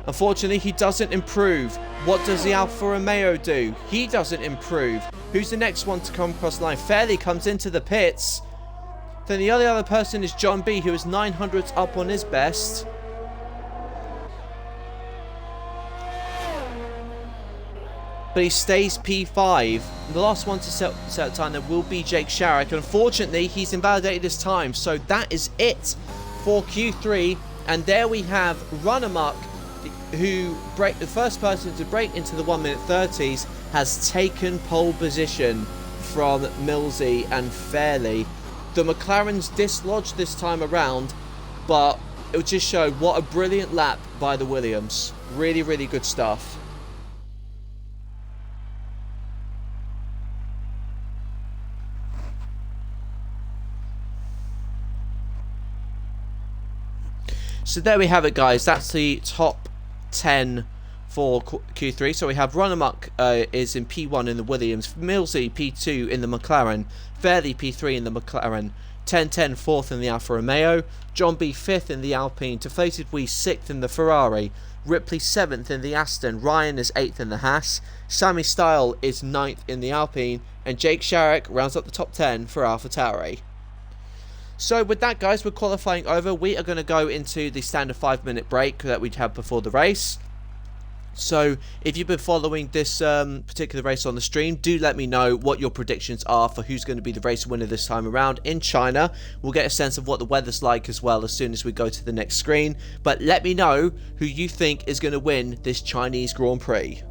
Unfortunately, he doesn't improve. What does the Alfa Romeo do? He doesn't improve. Who's the next one to come across the line? Fairley comes into the pits. Then the other person is John B, who is 900ths up on his best. but he stays P5. The last one to set time there will be Jake Sharrock. Unfortunately, he's invalidated his time, so that is it for Q3. And there we have Run Amok, who the first person to break into the 1 minute 30s, has taken pole position from Millsy and Fairley. The McLarens dislodged this time around, but it would just show what a brilliant lap by the Williams. Really, really good stuff. So there we have it, guys. That's the top 10 for Q3. So we have Run Amok is in P1 in the Williams, Millsy P2 in the McLaren, Fairley P3 in the McLaren, 10-10 4th in the Alfa Romeo, John B 5th in the Alpine, Deflated Wee 6th in the Ferrari, Ripley 7th in the Aston, Ryan is 8th in the Haas, Sammy Style is 9th in the Alpine, and Jake Sharrock rounds up the top 10 for AlphaTauri. So with that, guys, we're qualifying over. We are going to go into the standard 5-minute break that we'd have before the race. So if you've been following this particular race on the stream, do let me know what your predictions are for who's going to be the race winner this time around in China. We'll get a sense of what the weather's like as well as soon as we go to the next screen. But let me know who you think is going to win this Chinese Grand Prix.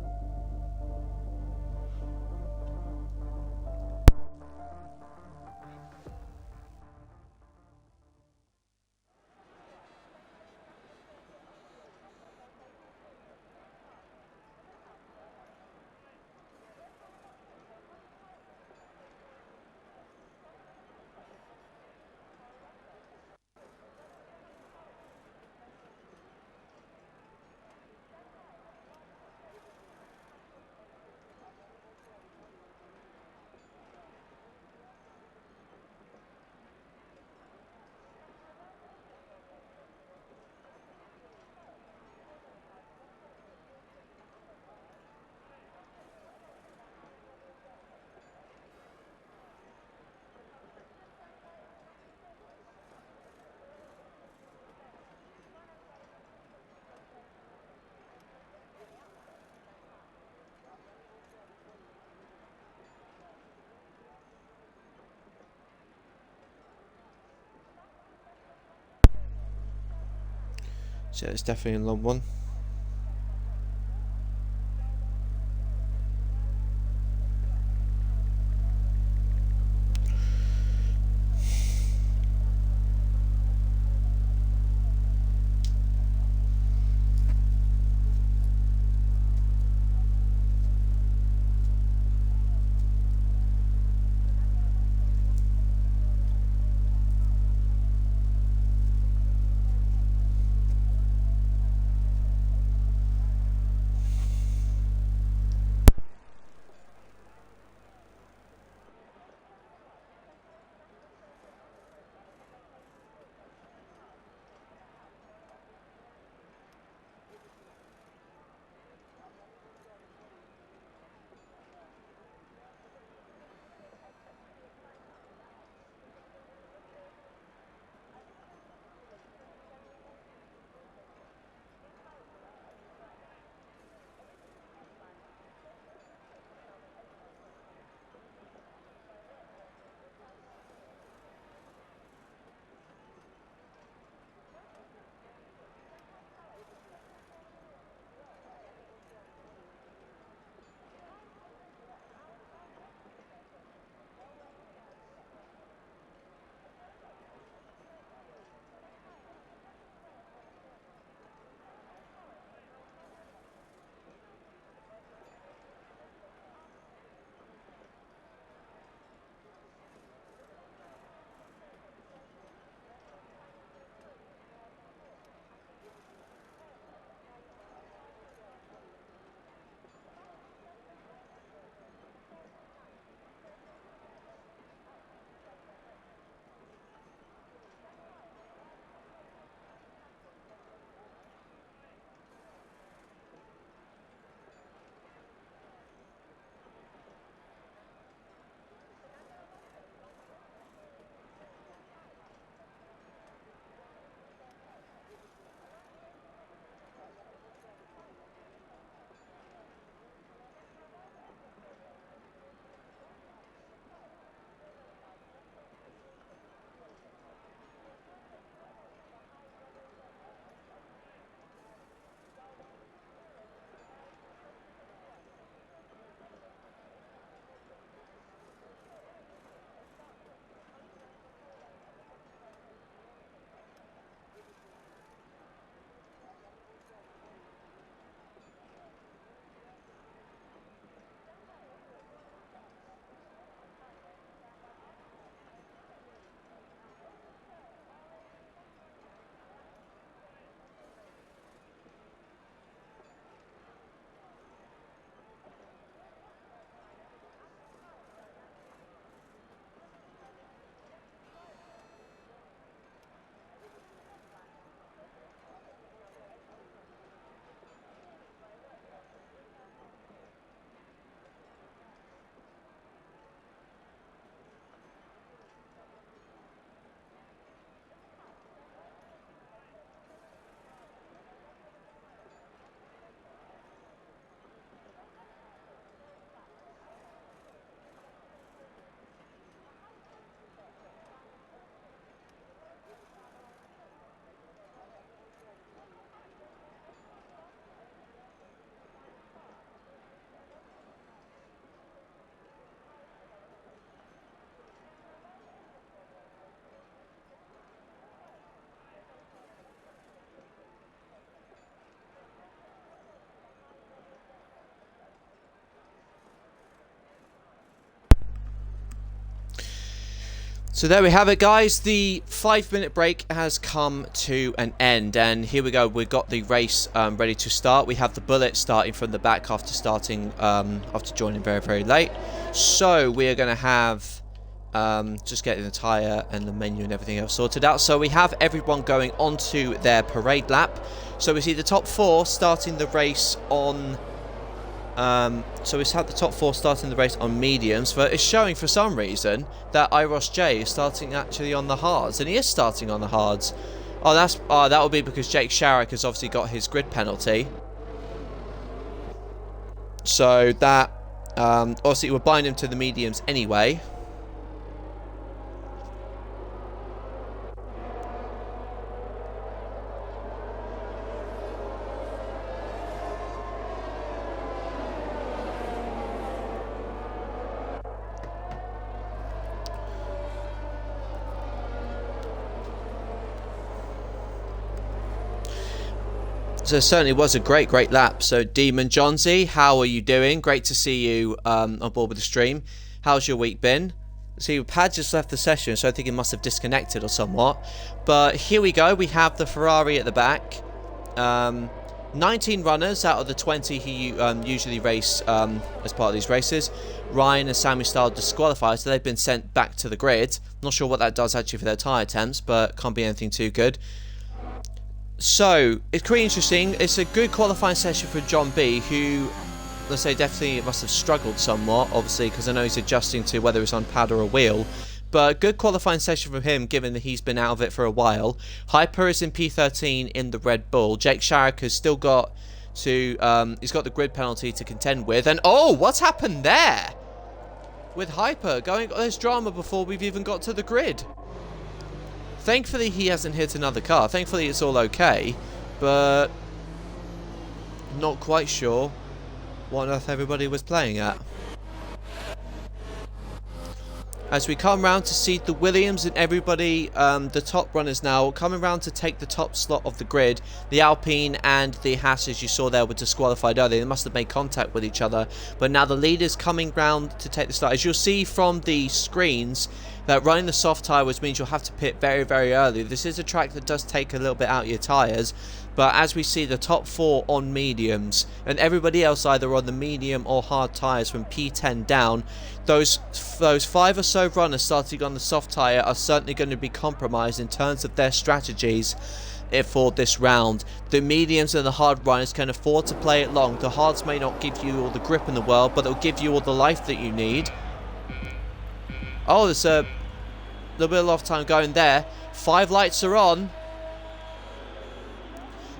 So it's definitely a long one. So there we have it, guys. The 5-minute break has come to an end, and here we go. We've got the race ready to start. We have the Bullet starting from the back after joining very, very late. So we are going to have just getting the tyre and the menu and everything else sorted out. So we have everyone going onto their parade lap. So we see the top 4 starting the race on. So we have the top 4 starting the race on mediums, but it's showing for some reason that IIRL is starting actually on the hards, and he is starting on the hards. Oh, that will be because Jake Sharrock has obviously got his grid penalty. So that obviously we'll bind him to the mediums anyway. So it certainly was a great lap. So Demon Johnsy, how are you doing? Great to see you on board with the stream. How's your week been? See, Pad just left the session, so I think he must have disconnected or somewhat. But here we go. We have the Ferrari at the back. 19 runners out of the 20 he usually race as part of these races. Ryan and Sammy Style disqualified, so they've been sent back to the grid. Not sure what that does actually for their tyre attempts, but can't be anything too good. So, it's pretty interesting. It's a good qualifying session for John B, who, let's say, definitely must have struggled somewhat, obviously, because I know he's adjusting to whether it's on pad or a wheel. But good qualifying session from him, given that he's been out of it for a while. Hyper is in P13 in the Red Bull. Jake Sharrock has still got to, he's got the grid penalty to contend with. And, oh, what's happened there? With Hyper going, there's drama before we've even got to the grid. Thankfully, he hasn't hit another car. Thankfully, it's all okay. But not quite sure what on earth everybody was playing at. As we come round to see the Williams and everybody, the top runners now, coming round to take the top slot of the grid. The Alpine and the Haas, as you saw there, were disqualified earlier. They must have made contact with each other. But now the leaders coming round to take the start. As you'll see from the screens, that running the soft tyre, which means you'll have to pit very, very early. This is a track that does take a little bit out of your tyres. But as we see, the top 4 on mediums, and everybody else either on the medium or hard tyres from P10 down, those 5 or so runners starting on the soft tyre are certainly going to be compromised in terms of their strategies for this round. The mediums and the hard runners can afford to play it long. The hards may not give you all the grip in the world, but they'll give you all the life that you need. Oh, there's a little bit of off time going there. 5 lights are on.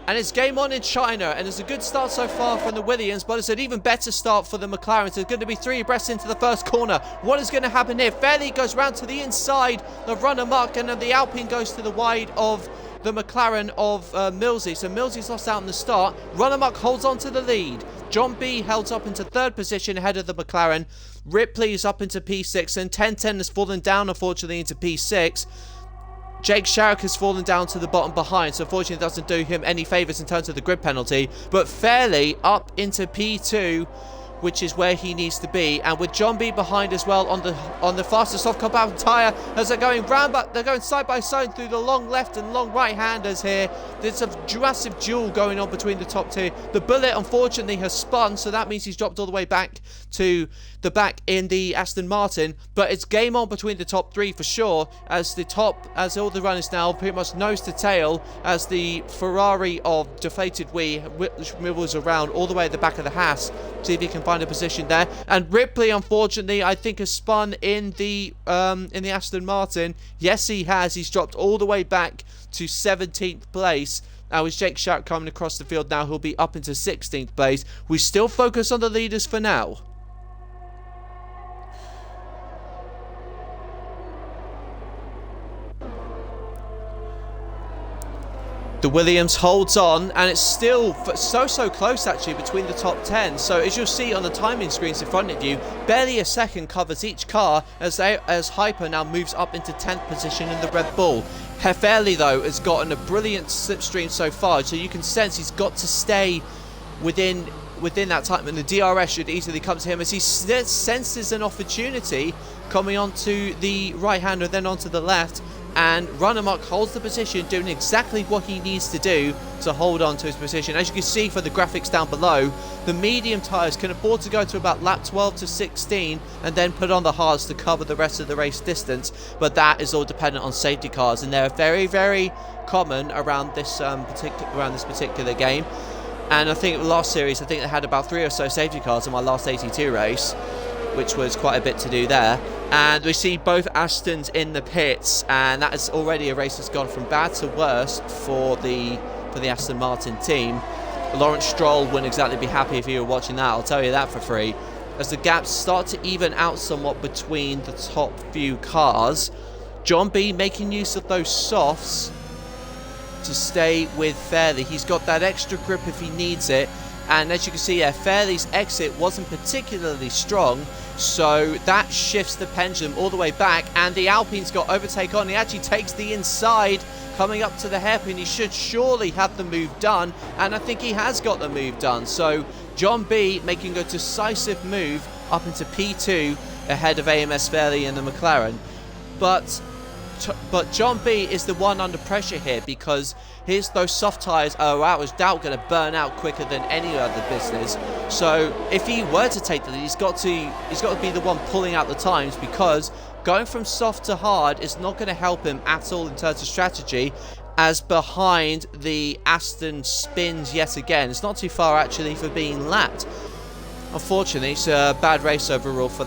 And it's game on in China, and it's a good start so far from the Williams, but it's an even better start for the McLarens. There's going to be 3 abreast into the first corner. What is going to happen here? Fairley goes round to the inside, the runner Muck, and then the Alpine goes to the wide of the McLaren of Millsy. So Millsy's lost out in the start. Runner Muck holds on to the lead. John B held up into 3rd position ahead of the McLaren. Ripley is up into P6, and 1010 has fallen down, unfortunately, into P6. Jake Sharrock has fallen down to the bottom behind, so unfortunately it doesn't do him any favours in terms of the grid penalty. But Fairley up into P2, which is where he needs to be, and with John B behind as well on the fastest soft compound tyre as they're going round, but they're going side by side through the long left and long right handers here. There's a massive duel going on between the top 2. The Bullet unfortunately has spun, so that means he's dropped all the way back to the back in the Aston Martin, but it's game on between the top 3 for sure, as all the runners now pretty much nose to tail, as the Ferrari of Deflated Wee wibbles around all the way at the back of the Haas. See if he can find a position there. And Ripley, unfortunately, I think has spun in the Aston Martin. Yes, he has. He's dropped all the way back to 17th place. Now is Jake Sharrock coming across the field now. He'll be up into 16th place. We still focus on the leaders for now. The Williams holds on, and it's still so close actually between the top 10. So as you'll see on the timing screens in front of you, barely a second covers each car as Hyper now moves up into 10th position in the Red Bull. Fairley though has gotten a brilliant slipstream so far, so you can sense he's got to stay within that time, and the DRS should easily come to him as he senses an opportunity coming onto the right hander, then onto the left, and Run Amok holds the position, doing exactly what he needs to do to hold on to his position. As you can see for the graphics down below, the medium tyres can afford to go to about lap 12 to 16 and then put on the hards to cover the rest of the race distance, but that is all dependent on safety cars, and they're very, very common around this particular game. And I think the last series, I think they had about 3 or so safety cars in my last 82 race, which was quite a bit to do there. And we see both Astons in the pits, and that is already a race that's gone from bad to worse for the Aston Martin team. Lawrence Stroll wouldn't exactly be happy if you were watching that, I'll tell you that for free. As the gaps start to even out somewhat between the top few cars, John B making use of those softs to stay with Fairley. He's got that extra grip if he needs it, and as you can see there, Fairley's exit wasn't particularly strong, so that shifts the pendulum all the way back, and the Alpine's got overtake on. He actually takes the inside coming up to the hairpin. He should surely have the move done, and I think he has got the move done. So John B making a decisive move up into P2 ahead of AMS Fairley and the McLaren. But John B is the one under pressure here, because those soft tyres are without doubt going to burn out quicker than any other business. So if he were to take the lead, he's got to be the one pulling out the times, because going from soft to hard is not going to help him at all in terms of strategy, as behind the Aston spins yet again. It's not too far actually for being lapped. Unfortunately, it's a bad race overall for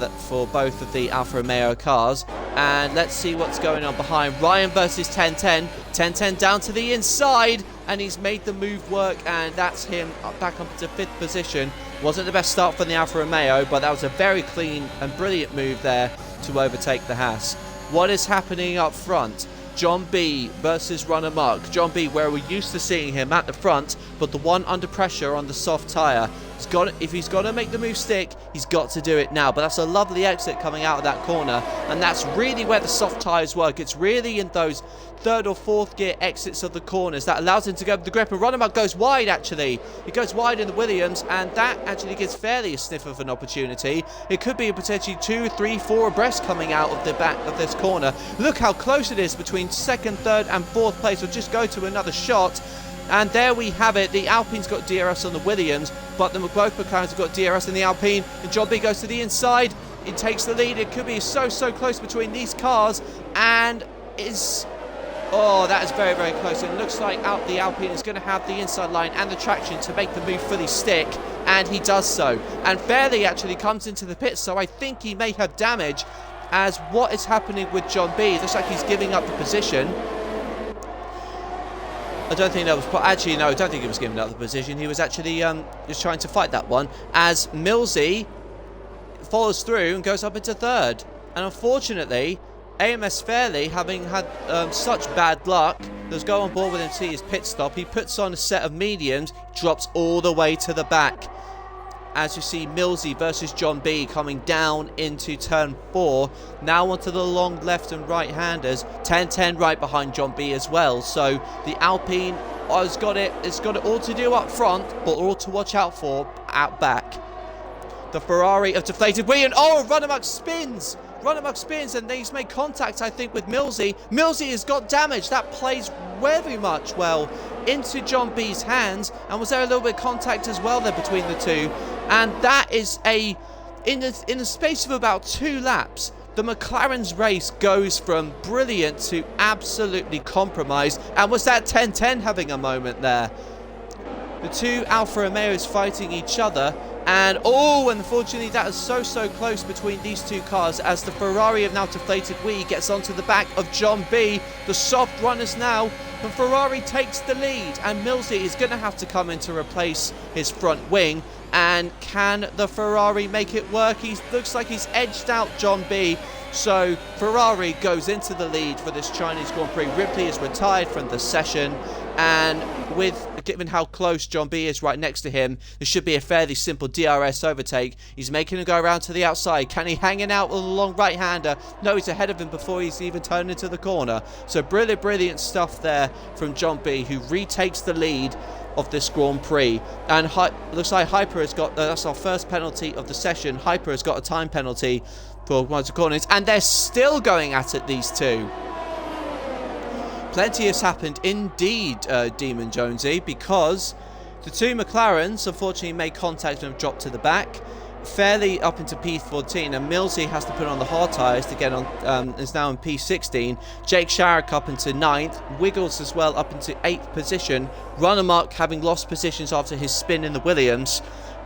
both of the Alfa Romeo cars. And let's see what's going on behind. Ryan versus 1010. 1010 down to the inside, and he's made the move work, and that's him back up to 5th position. Wasn't the best start for the Alfa Romeo, but that was a very clean and brilliant move there to overtake the Haas. What is happening up front? John B versus Run Amok. John B, where we're used to seeing him at the front, but the one under pressure on the soft tyre. If he's got to make the move stick, he's got to do it now. But that's a lovely exit coming out of that corner, and that's really where the soft tyres work. It's really in those 3rd or 4th gear exits of the corners that allows him to go with the grip. And Run Amok goes wide, actually. He goes wide in the Williams, and that actually gives Fairley a sniff of an opportunity. It could be potentially 2, 3, 4 abreast coming out of the back of this corner. Look how close it is between 2nd, 3rd and 4th place. We'll just go to another shot. And there we have it. The Alpine's got DRS on the Williams, but both McLarens have got DRS in the Alpine. And John B goes to the inside. It takes the lead. It could be so close between these cars, and that is very, very close. It looks like the Alpine is going to have the inside line and the traction to make the move fully stick, and he does so. And Fairley actually comes into the pits, so I think he may have damage. As what is happening with John B, it looks like he's giving up the position. I don't think that was... Actually, no, I don't think he was giving up the position. He was actually just trying to fight that one. As Millsy follows through and goes up into 3rd. And unfortunately, AMS Fairley, having had such bad luck, let's go on board with him to see his pit stop. He puts on a set of mediums, drops all the way to the back. As you see, Millsy versus John B coming down into turn 4. Now onto the long left and right handers. 1010 right behind John B as well. So the Alpine has got it. It's got it all to do up front, but all to watch out for out back. The Ferrari of deflated Williams. Oh, Run Amok spins. Run Amok spins, and he's made contact, I think, with Millsy. Millsy has got damage. That plays very much well into John B's hands. And was there a little bit of contact as well there between the two? And that is in the space of about 2 laps, the McLaren's race goes from brilliant to absolutely compromised. And was that 1010 having a moment there? The two Alfa Romeos fighting each other. And unfortunately that is so close between these two cars, as the Ferrari of now deflated Wii gets onto the back of John B. The soft runners now, and Ferrari takes the lead, and Millsy is going to have to come in to replace his front wing. And can the Ferrari make it work? He looks like he's edged out John B. So Ferrari goes into the lead for this Chinese Grand Prix. Ripley is retired from the session, and given how close John B is right next to him, there should be a fairly simple DRS overtake. He's making him go around to the outside. Can he hang it out with a long right-hander? No, he's ahead of him before he's even turned into the corner. So brilliant stuff there from John B, who retakes the lead. of this Grand Prix. And looks like Hyper has got, that's our first penalty of the session. Hyper has got a time penalty for one of the corners, and they're still going at it, these two. Plenty has happened indeed, Demon Jonesy, because the two McLarens unfortunately made contact and have dropped to the back. Fairly up into P14, and Millsy has to put on the hard tyres to get on, is now in P16. Jake Sharrock up into 9th, Wiggles as well up into 8th position. Run Amok having lost positions after his spin in the Williams,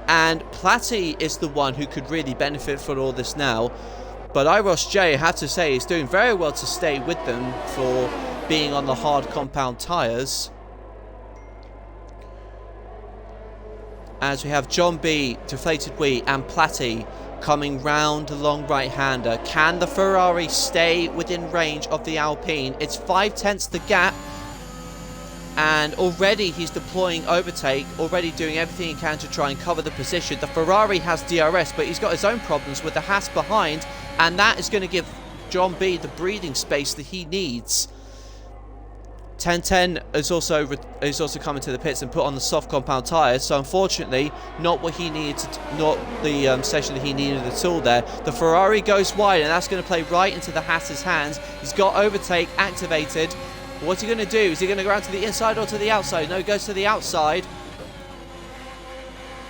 and Platty is the one who could really benefit from all this now. But Iros J, I have to say, is doing very well to stay with them for being on the hard compound tyres. As we have John B, Deflated Wee, and Platty coming round the long right-hander. Can the Ferrari stay within range of the Alpine? It's 5/10 the gap, and already he's deploying overtake, already doing everything he can to try and cover the position. The Ferrari has DRS, but he's got his own problems with the Haas behind, and that is going to give John B the breathing space that he needs. 1010 is also coming to the pits and put on the soft compound tyres, so unfortunately not what he needed, not the session that he needed at all there. The Ferrari goes wide, and that's going to play right into the Haas's hands. He's got overtake activated. What's he going to do? Is he going to go around to the inside or to the outside? No, he goes to the outside.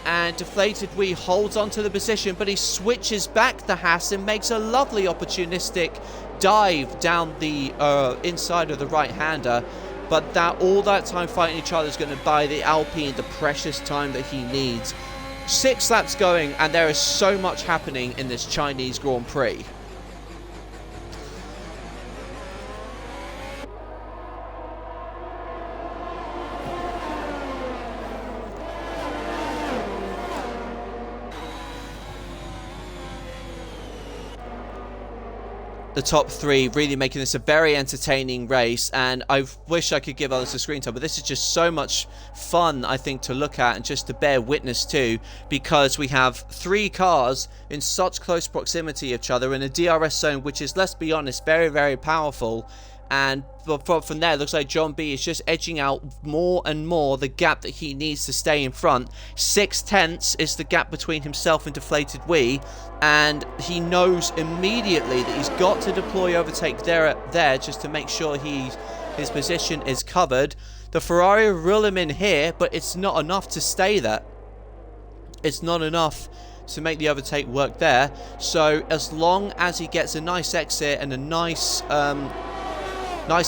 And Deflated Wee holds on to the position, but he switches back the Haas and makes a lovely opportunistic dive down the inside of the right-hander. But all that time fighting each other is going to buy the Alpine the precious time that he needs. 6 laps going, and there is so much happening in this Chinese Grand Prix. The top 3 really making this a very entertaining race, and I wish I could give others a screen time, but this is just so much fun, I think, to look at and just to bear witness to, because we have 3 cars in such close proximity of each other in a DRS zone which is, let's be honest, very, very powerful. And from there, it looks like John B is just edging out more and more the gap that he needs to stay in front. 6/10 is the gap between himself and Deflated Wee, and he knows immediately that he's got to deploy overtake there just to make sure his position is covered. The Ferrari will reel him in here, but it's not enough to stay there. It's not enough to make the overtake work there. So as long as he gets a nice exit and a nice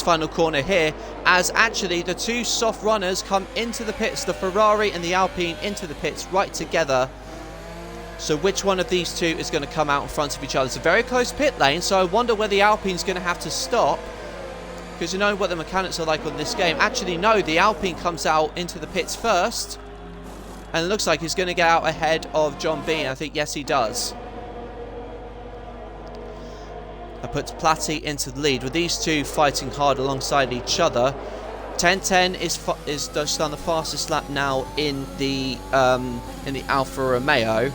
final corner here, as actually the 2 soft runners come into the pits, the Ferrari and the Alpine into the pits right together. So which one of these 2 is going to come out in front of each other? It's a very close pit lane, so I wonder where the Alpine's going to have to stop, because you know what the mechanics are like on this game. Actually, no, the Alpine comes out into the pits first, and it looks like he's going to get out ahead of John B, and I think, yes, he does. That puts Platty into the lead, with these 2 fighting hard alongside each other. 1010 is just on the fastest lap now in the Alfa Romeo.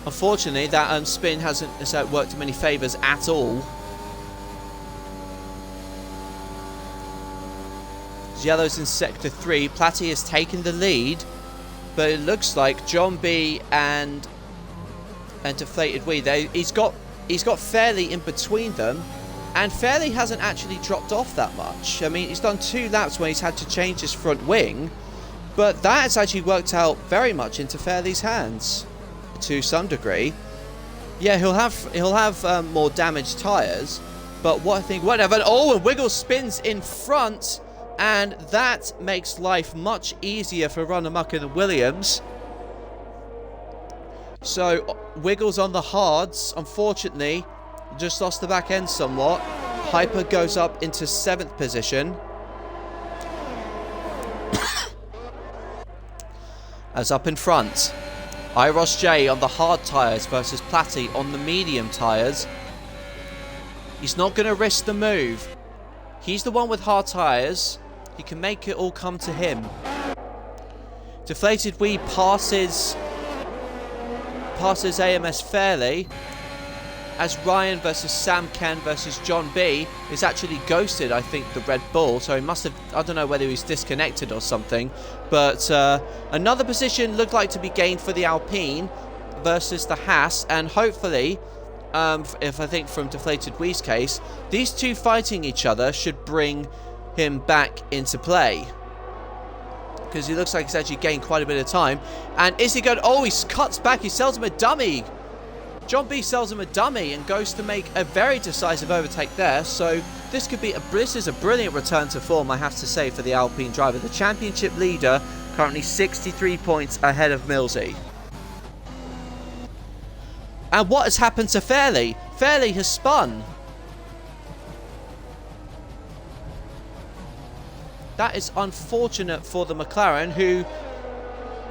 Unfortunately, that spin hasn't worked in many favours at all. Yellow's in sector 3. Platty has taken the lead, but it looks like John B and Deflated Wee, he's got Fairley in between them, and Fairley hasn't actually dropped off that much. I mean, he's done 2 laps where he's had to change his front wing, but that has actually worked out very much into Fairley's hands to some degree. Yeah, he'll have more damaged tyres, but whatever. Oh, and Wiggle spins in front, and that makes life much easier for Run Amok and the Williams. So Wiggles on the hards, unfortunately, just lost the back end somewhat. Hyper goes up into 7th position. As up in front, Iros J on the hard tyres versus Platty on the medium tyres. He's not going to risk the move. He's the one with hard tyres. He can make it all come to him. Deflated Wee passes AMS fairly. as Ryan versus Sam Ken versus John B is actually ghosted, I think, the Red Bull. So he must have, I don't know whether he's disconnected or something. But another position looked like to be gained for the Alpine versus the Haas. And hopefully, if I think from Deflated Wee's case, these two fighting each other should bring him back into play. Because he looks like he's actually gained quite a bit of time. And is he going... Oh, he cuts back. He sells him a dummy. John B sells him a dummy and goes to make a very decisive overtake there. So this could be this is a brilliant return to form, I have to say, for the Alpine driver. The championship leader, currently 63 points ahead of Millsy. And what has happened to Fairley? Fairley has spun. That is unfortunate for the McLaren, who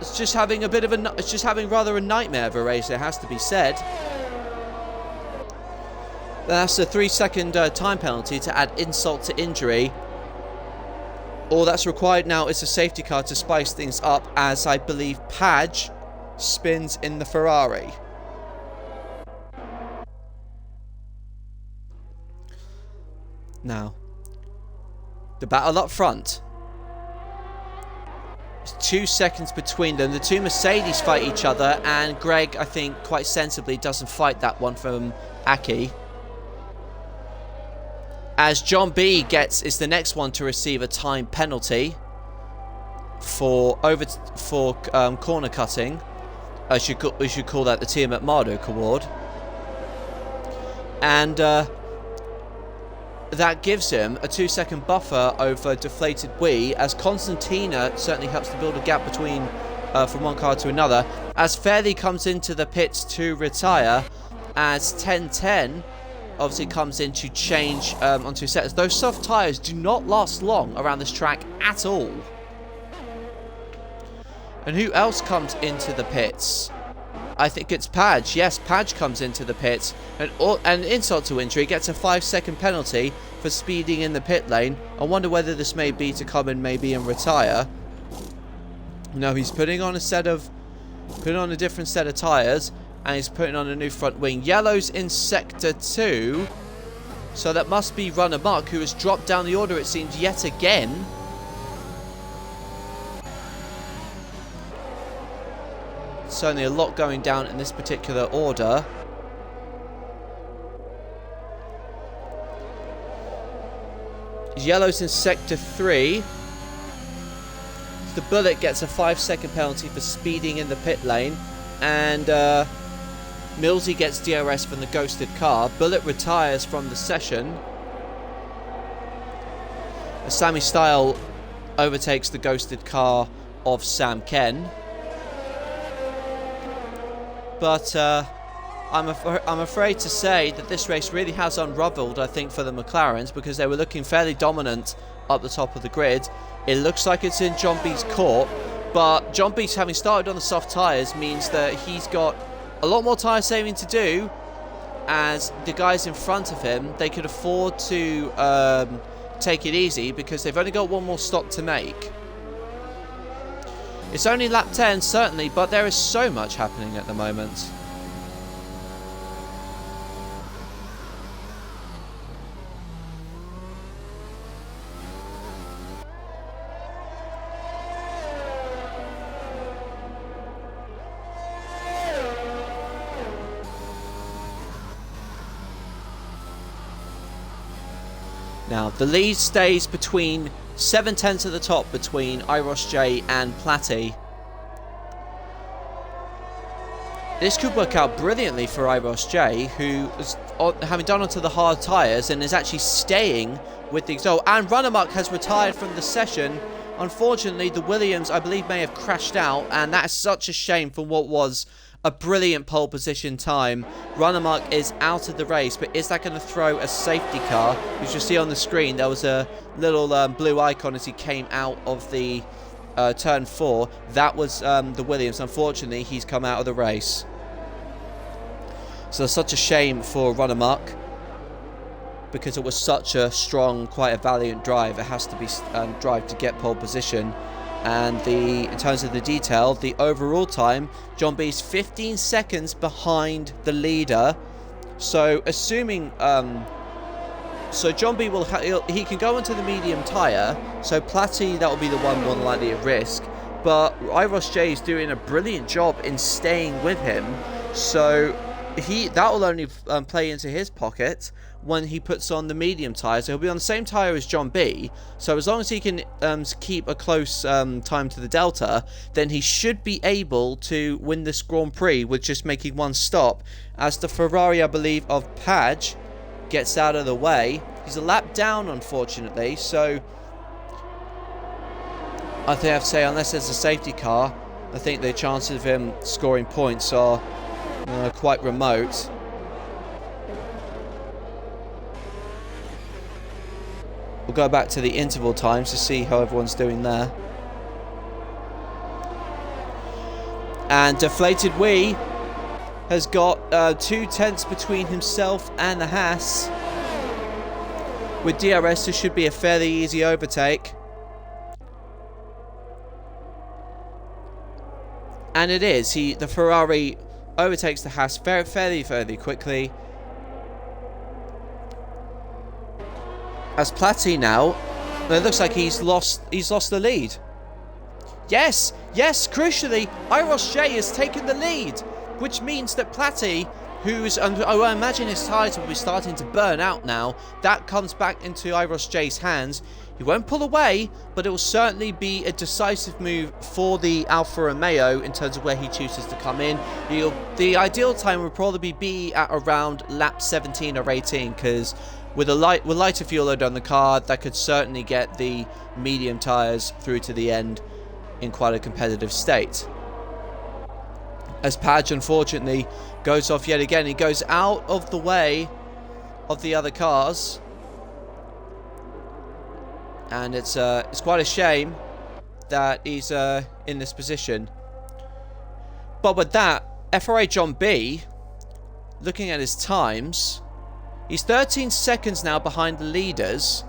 is just having a bit of a... It's just having rather a nightmare of a race, it has to be said. That's a 3-second time penalty to add insult to injury. All that's required now is a safety car to spice things up, as I believe Padge spins in the Ferrari. Now, the battle up front. There's 2 seconds between them. The two Mercedes fight each other, and Greg, I think, quite sensibly doesn't fight that one from Aki. As John B is the next one to receive a time penalty for corner cutting. We should call that the Tiamat Marduk Award. And that gives him a 2-second buffer over Deflated Wee, as Constantina certainly helps to build a gap between from one car to another. As Fairley comes into the pits to retire, as 10-10 obviously comes in to change onto sets. Those soft tyres do not last long around this track at all. And who else comes into the pits? I think it's Padge. Yes, Padge comes into the pits. And insult to injury, gets a 5-second penalty for speeding in the pit lane. I wonder whether this may be to come in maybe and retire. No, he's putting on a different set of tyres. And he's putting on a new front wing. Yellow's in Sector 2. So that must be Runner Mark, who has dropped down the order, it seems, yet again. Certainly a lot going down in this particular order. Yellow's in Sector 3. The Bullet gets a 5-second penalty for speeding in the pit lane. And Millsy gets DRS from the ghosted car. Bullet retires from the session. As Sammy Style overtakes the ghosted car of Sam Ken. But I'm afraid to say that this race really has unraveled, I think, for the McLarens, because they were looking fairly dominant up the top of the grid. It looks like it's in John B's court, but John B's having started on the soft tyres means that he's got a lot more tyre saving to do, as the guys in front of him, they could afford to take it easy because they've only got one more stop to make. It's only lap 10, certainly, but there is so much happening at the moment. Now, the lead stays between 7/10 at the top between Iros J and Platty. This could work out brilliantly for Iros J, who is having done onto the hard tyres and is actually staying with the... Oh, and Runnermuck has retired from the session. Unfortunately, the Williams, I believe, may have crashed out, and that is such a shame for what was a brilliant pole position time. Runnermuck is out of the race, but is that going to throw a safety car? As you see on the screen, there was a little blue icon as he came out of the turn 4. That was the Williams. Unfortunately, he's come out of the race. So it's such a shame for Runnermuck, because it was such a strong, quite a valiant drive. It has to be drive to get pole position. And in terms of the detail, the overall time, John B's 15 seconds behind the leader, So assuming so John B he can go onto the medium tyre, so Platty, that will be the one more than likely at risk, but Iros J is doing a brilliant job in staying with him, so that will only play into his pocket when he puts on the medium tyre. So he'll be on the same tyre as John B, so as long as he can keep a close time to the Delta, then he should be able to win this Grand Prix with just making one stop, as the Ferrari, I believe, of Padge gets out of the way. He's a lap down, unfortunately, so I think I have to say, unless there's a safety car, I think the chances of him scoring points are quite remote. We'll go back to the interval times to see how everyone's doing there. And Deflated Wee has got 2/10 between himself and the Haas. With DRS, this should be a fairly easy overtake. And it is. The Ferrari overtakes the Haas fairly quickly. As Platty now, it looks like he's lost the lead. Yes, crucially, Iros J has taken the lead, which means that Platty, I imagine his tyres will be starting to burn out now, that comes back into Iros J's hands. He won't pull away, but it will certainly be a decisive move for the Alfa Romeo in terms of where he chooses to come in. The ideal time would probably be at around lap 17 or 18, because with lighter fuel load on the car, that could certainly get the medium tyres through to the end in quite a competitive state. As Padge, unfortunately, goes off yet again. He goes out of the way of the other cars, and it's quite a shame that he's in this position. But with that, FRA John B, looking at his times, he's 13 seconds now behind the leaders.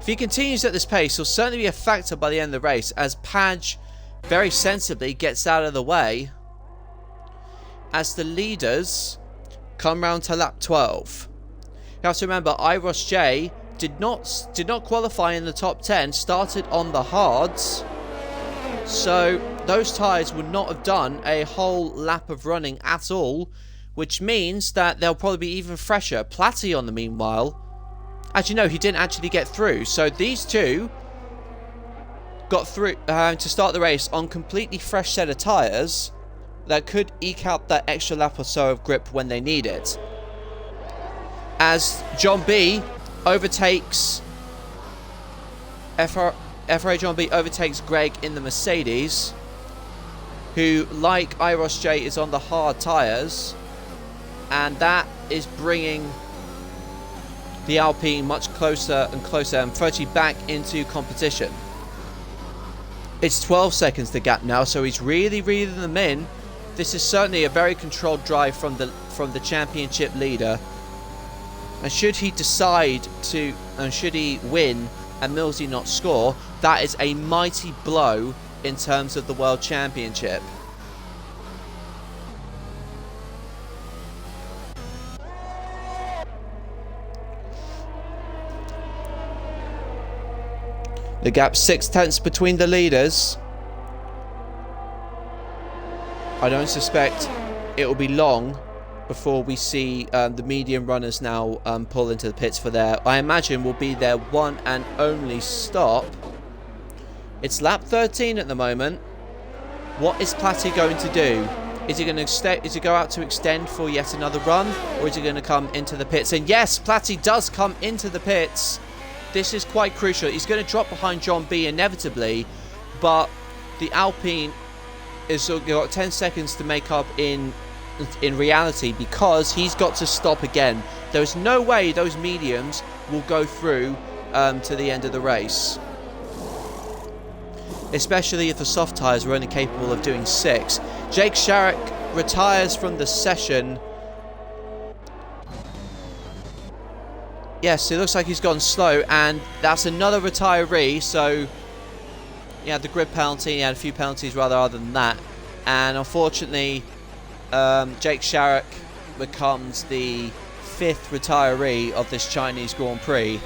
If he continues at this pace, he'll certainly be a factor by the end of the race, as Padge very sensibly gets out of the way as the leaders come round to lap 12. You have to remember, Iros J did not qualify in the top 10, started on the hards, so those tyres would not have done a whole lap of running at all, which means that they'll probably be even fresher. Platty, on the meanwhile, as you know, he didn't actually get through, so these two got through to start the race on completely fresh set of tyres that could eke out that extra lap or so of grip when they need it. As John B overtakes FRA John B overtakes Greg in the Mercedes, who, like Iros J, is on the hard tyres, and that is bringing the Alpine much closer and closer and virtually back into competition. It's 12 seconds the gap now, so he's really reeling them in. This is certainly a very controlled drive from the championship leader. And should he decide to, and should he win and Millsy not score, that is a mighty blow in terms of the World Championship. The gap 6/10 between the leaders. I don't suspect it will be long before we see the medium runners now pull into the pits for their, I imagine, will be their one and only stop. It's lap 13 at the moment. What is Platty going to do? Is he going to go out to extend for yet another run, or is he going to come into the pits? And yes, Platty does come into the pits. This is quite crucial. He's going to drop behind John B inevitably, but the Alpine is got 10 seconds to make up in reality, because he's got to stop again. There's no way those mediums will go through to the end of the race, especially if the soft tyres are only capable of doing 6. Jake Sharrock retires from the session. Yes, it looks like he's gone slow, and that's another retiree. So he had the grid penalty, he had a few penalties rather other than that, and unfortunately Jake Sharrock becomes the 5th retiree of this Chinese Grand Prix.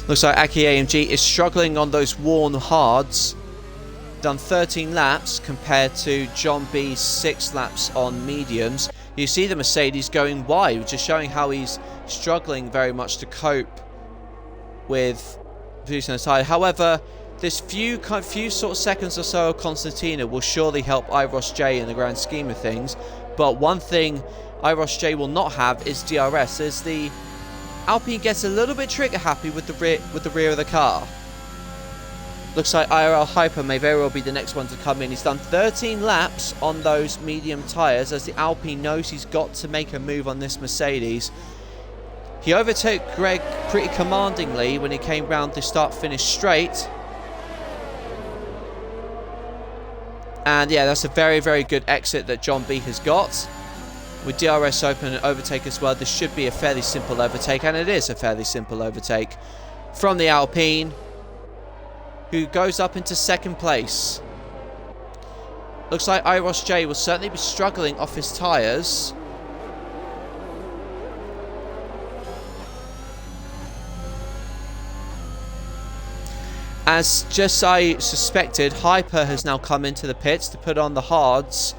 Looks like Aki AMG is struggling on those worn hards. Done 13 laps compared to John B's 6 laps on mediums. You see the Mercedes going wide, just showing how he's struggling very much to cope with producing a tyre. However, this few sort of seconds or so of Constantina will surely help IIRL in the grand scheme of things. But one thing IIRL will not have is DRS. As the Alpine gets a little bit trigger happy with the rear of the car. Looks like IRL Hyper may very well be the next one to come in. He's done 13 laps on those medium tyres as the Alpine knows he's got to make a move on this Mercedes. He overtook Greg pretty commandingly when he came round the start-finish straight. And yeah, that's a very, very good exit that John B has got. With DRS open and overtake as well, this should be a fairly simple overtake, and it is a fairly simple overtake from the Alpine, who goes up into 2nd place. Looks like IIRL will certainly be struggling off his tyres. As just I suspected, Hyper has now come into the pits to put on the hards.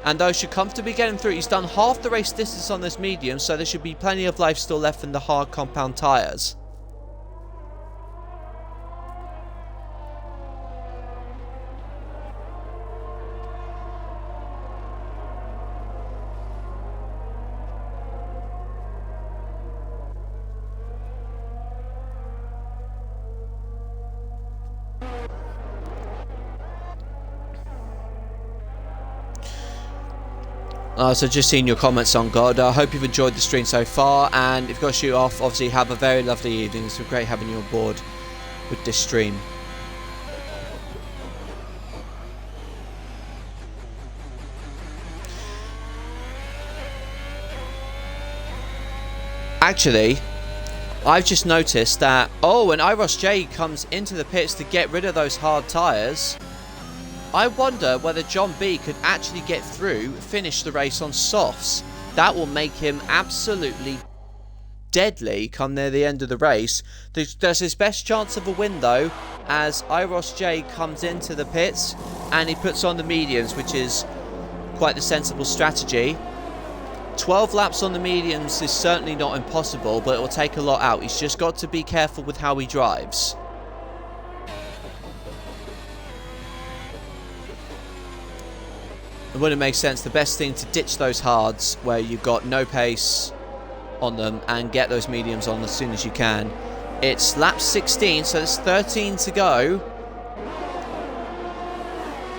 And those should comfortably get him through. He's done half the race distance on this medium, so there should be plenty of life still left in the hard compound tyres. So just seeing your comments on God. I hope you've enjoyed the stream so far, and if you've got to shoot off, obviously have a very lovely evening. It's been great having you on board with this stream. Actually, I've just noticed that, when IIRL comes into the pits to get rid of those hard tyres, I wonder whether John B could actually get through, finish the race on softs. That will make him absolutely deadly come near the end of the race. There's his best chance of a win though, as IIRL comes into the pits and he puts on the mediums, which is quite the sensible strategy. 12 laps on the mediums is certainly not impossible, but it will take a lot out. He's just got to be careful with how he drives. It wouldn't make sense. The best thing to ditch those hards where you've got no pace on them and get those mediums on as soon as you can. It's lap 16, so there's 13 to go.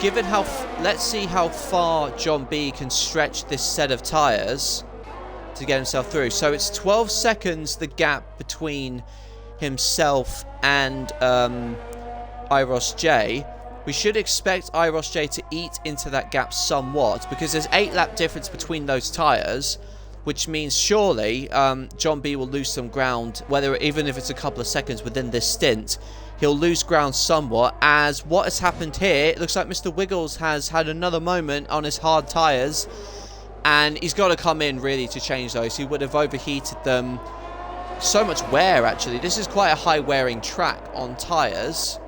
Given how, let's see how far John B can stretch this set of tyres to get himself through. So it's 12 seconds the gap between himself and IIRL. We should expect IIRL to eat into that gap somewhat, because there's 8 lap difference between those tyres, which means surely John B will lose some ground, even if it's a couple of seconds within this stint. He'll lose ground somewhat, as what has happened here, it looks like Mr. Wiggles has had another moment on his hard tyres, and he's got to come in really to change those. He would have overheated them. So much wear, actually. This is quite a high wearing track on tyres.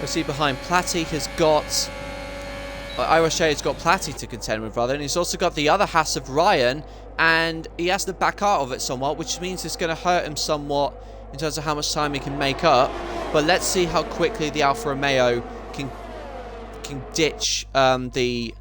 We see behind Platty has got IIRL has got Platty to contend with, rather, and he's also got the other Haas of Ryan, and he has to back out of it somewhat, which means it's going to hurt him somewhat in terms of how much time he can make up. But let's see how quickly the Alfa Romeo can ditch the...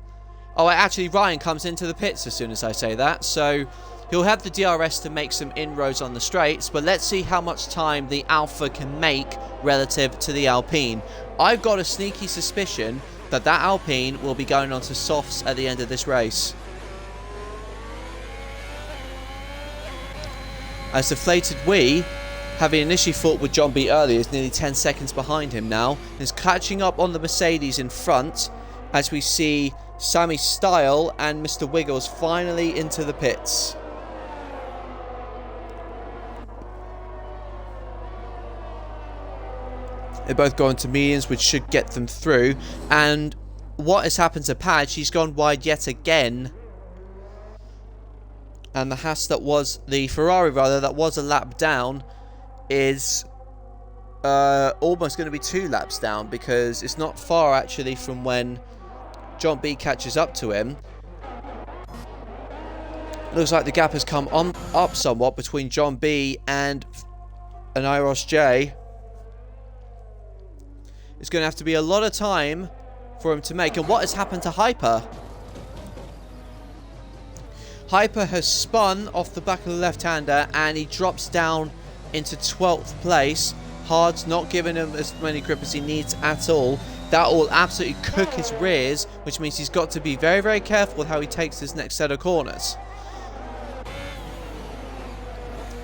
actually Ryan comes into the pits as soon as I say that, so he'll have the DRS to make some inroads on the straights, but let's see how much time the Alfa can make relative to the Alpine. I've got a sneaky suspicion that Alpine will be going on to softs at the end of this race. As Deflated Wee, having initially fought with John B earlier, is nearly 10 seconds behind him now, is catching up on the Mercedes in front, as we see Sammy Style and Mr. Wiggles finally into the pits. They both go into mediums, which should get them through. And what has happened to Padge? He's gone wide yet again. And the the Ferrari rather, that was a lap down, is almost going to be 2 laps down, because it's not far actually from when John B catches up to him. Looks like the gap has come up somewhat between John B and an IIRL J. It's going to have to be a lot of time for him to make. And what has happened to Hyper? Hyper has spun off the back of the left-hander and he drops down into 12th place. Hard's not giving him as many grip as he needs at all. That will absolutely cook his rears, which means he's got to be very, very careful with how he takes his next set of corners.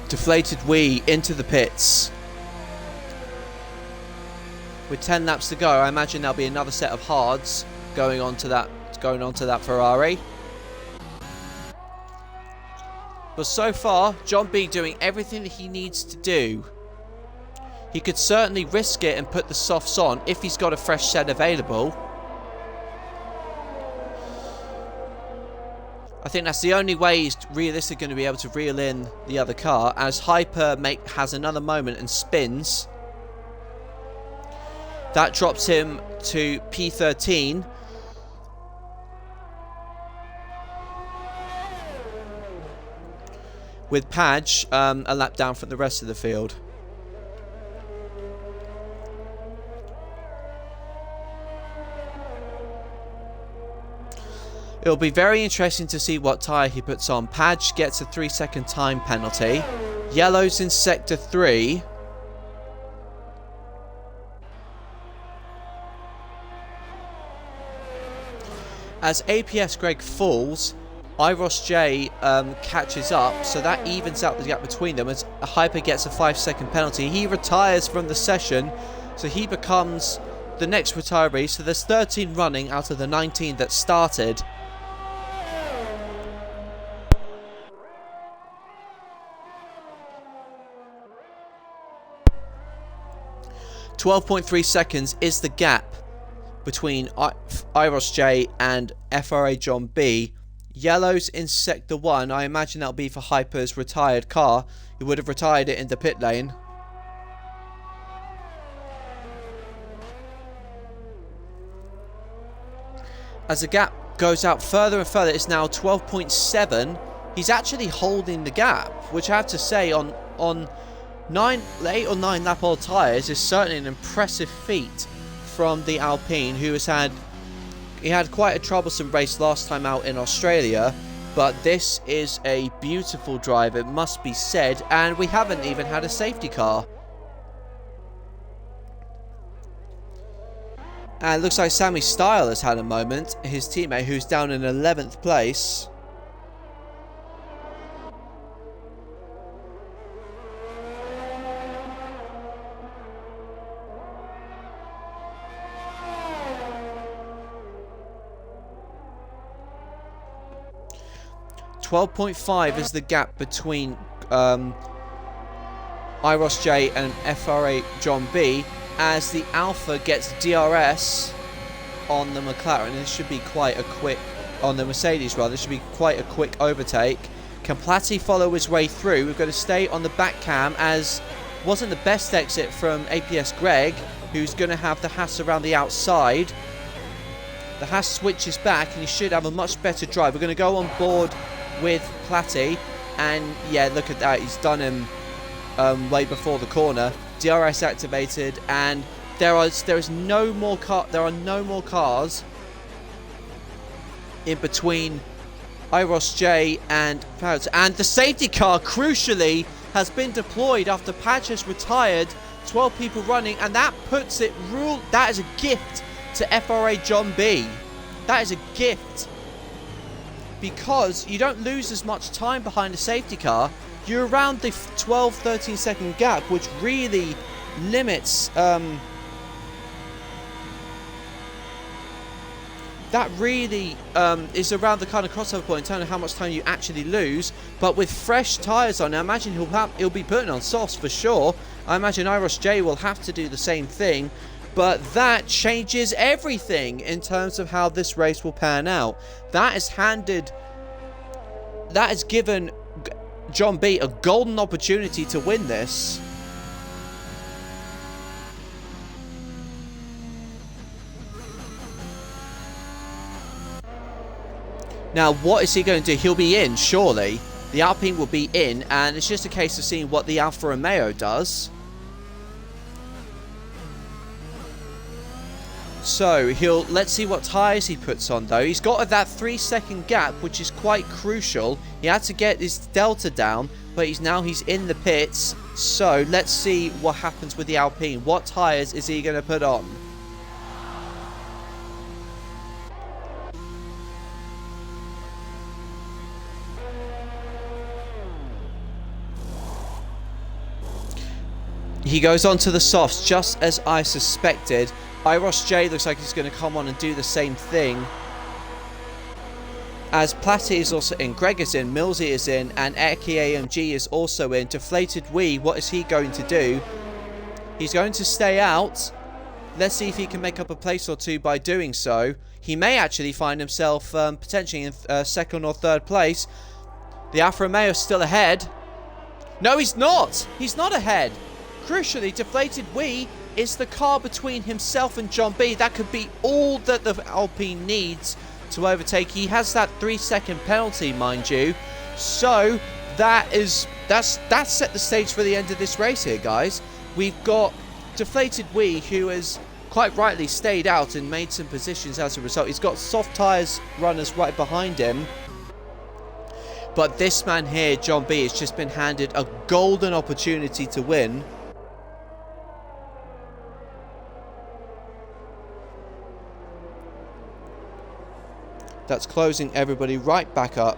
Deflated Wee into the pits. With 10 laps to go, I imagine there'll be another set of hards going on to that Ferrari. But so far, John B doing everything that he needs to do. He could certainly risk it and put the softs on if he's got a fresh set available. I think that's the only way he's realistically going to be able to reel in the other car, as Hyper has another moment and spins. That drops him to P13. With Padge a lap down from the rest of the field. It'll be very interesting to see what tyre he puts on. Padge gets a 3-second time penalty. Yellow's in Sector 3. As APS Greg falls, IIRL J catches up, so that evens out the gap between them as Hyper gets a 5-second penalty. He retires from the session, so he becomes the next retiree. So there's 13 running out of the 19 that started. .3 seconds is the gap between IIRL J and FRA John B. Yellow's in Sector 1. I imagine that'll be for Hyper's retired car. He would have retired it in the pit lane. As the gap goes out further and further, it's now 12.7. He's actually holding the gap, which I have to say on 8 or 9 lap old tyres is certainly an impressive feat from the Alpine, who he had quite a troublesome race last time out in Australia, but this is a beautiful drive, it must be said, and we haven't even had a safety car. And it looks like Sammy Style has had a moment, his teammate, who's down in 11th place. .5 is the gap between IIRL J and FRA John B, as the Alpha gets DRS on the McLaren. This should be quite a quick, on the Mercedes rather, this should be quite a quick overtake. Can Platty follow his way through? We've got to stay on the back cam, as wasn't the best exit from APS Greg, who's going to have the Haas around the outside. The Haas switches back and he should have a much better drive. We're going to go on board with Platty, and yeah, look at that, he's done him way before the corner. DRS activated, and there are no more cars in between IIRL J and Padge, and the safety car crucially has been deployed after Padge has retired. 12 people running, and that puts it that is a gift to FRA John B. That is a gift, because you don't lose as much time behind a safety car. You're around the 12-13 second gap, which really limits that really is around the kind of crossover point in terms of how much time you actually lose. But with fresh tyres on, I imagine he'll be putting on softs for sure. I imagine IIRL will have to do the same thing. But that changes everything in terms of how this race will pan out. That has given John B a golden opportunity to win this. Now, what is he going to do? He'll be in, surely. The Alpine will be in, and it's just a case of seeing what the Alfa Romeo does. So, let's see what tyres he puts on, though. He's got that 3-second gap, which is quite crucial. He had to get his delta down, but he's in the pits. So, let's see what happens with the Alpine. What tyres is he going to put on? He goes on to the softs, just as I suspected. IIRL looks like he's going to come on and do the same thing. As Platy is also in, Greg is in, Millsy is in, and Eki AMG is also in. Deflated Wee, what is he going to do? He's going to stay out. Let's see if he can make up a place or two by doing so. He may actually find himself potentially in second or third place. The Alfa Romeo is still ahead. No, he's not. He's not ahead. Crucially, Deflated Wee is the car between himself and John B. That could be all that the Alpine needs to overtake. He has that 3-second penalty, mind you. So that's set the stage for the end of this race here, guys. We've got Deflated Wee, who has quite rightly stayed out and made some positions as a result. He's got soft tyres runners right behind him. But this man here, John B, has just been handed a golden opportunity to win. That's closing everybody right back up.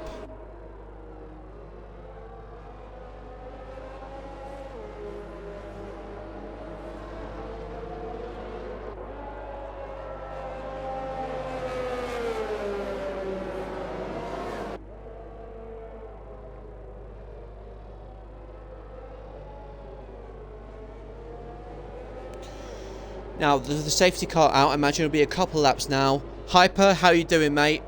Now, the safety car out. I imagine it'll be a couple laps now. Hyper, how you doing, mate?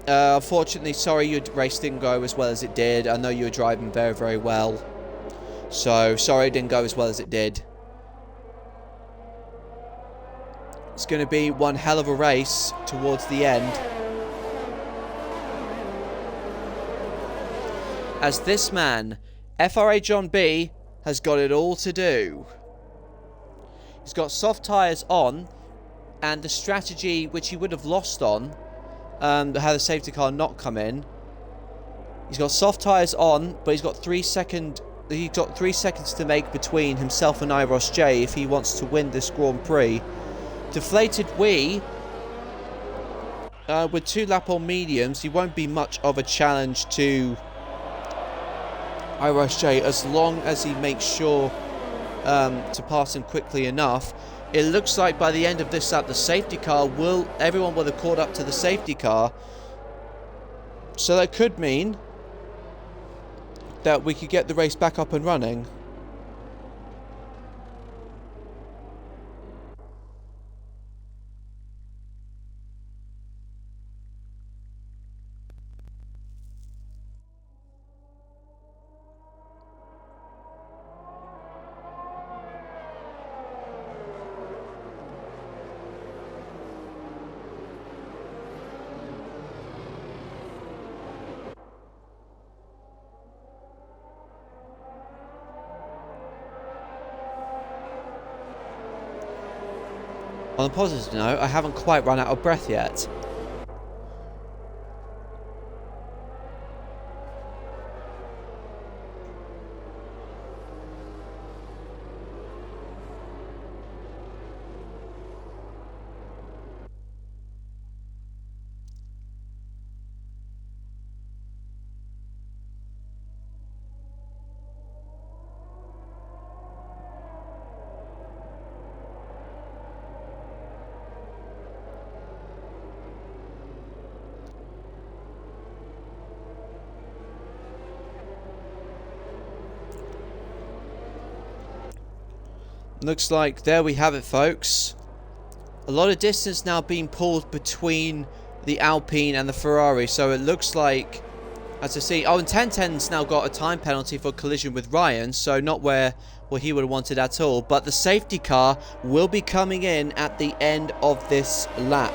Unfortunately, sorry your race didn't go as well as it did. I know you were driving very, very well. So, sorry it didn't go as well as it did. It's going to be one hell of a race towards the end. As this man, FRA John B, has got it all to do. He's got soft tyres on, and the strategy which he would have lost on, had the safety car not come in. He's got soft tyres on, but he's got 3 seconds to make between himself and IIRL if he wants to win this Grand Prix. Deflated Wee, with 2 lap on mediums, he won't be much of a challenge to IIRL as long as he makes sure to pass him quickly enough. It looks like by the end of this lap, the safety car everyone will have caught up to the safety car. So that could mean that we could get the race back up and running. On a positive note, I haven't quite run out of breath yet. Looks like there we have it, folks. A lot of distance now being pulled between the Alpine and the Ferrari. So it looks like, as I see, and 1010's now got a time penalty for collision with Ryan. So not where he would have wanted at all. But the safety car will be coming in at the end of this lap.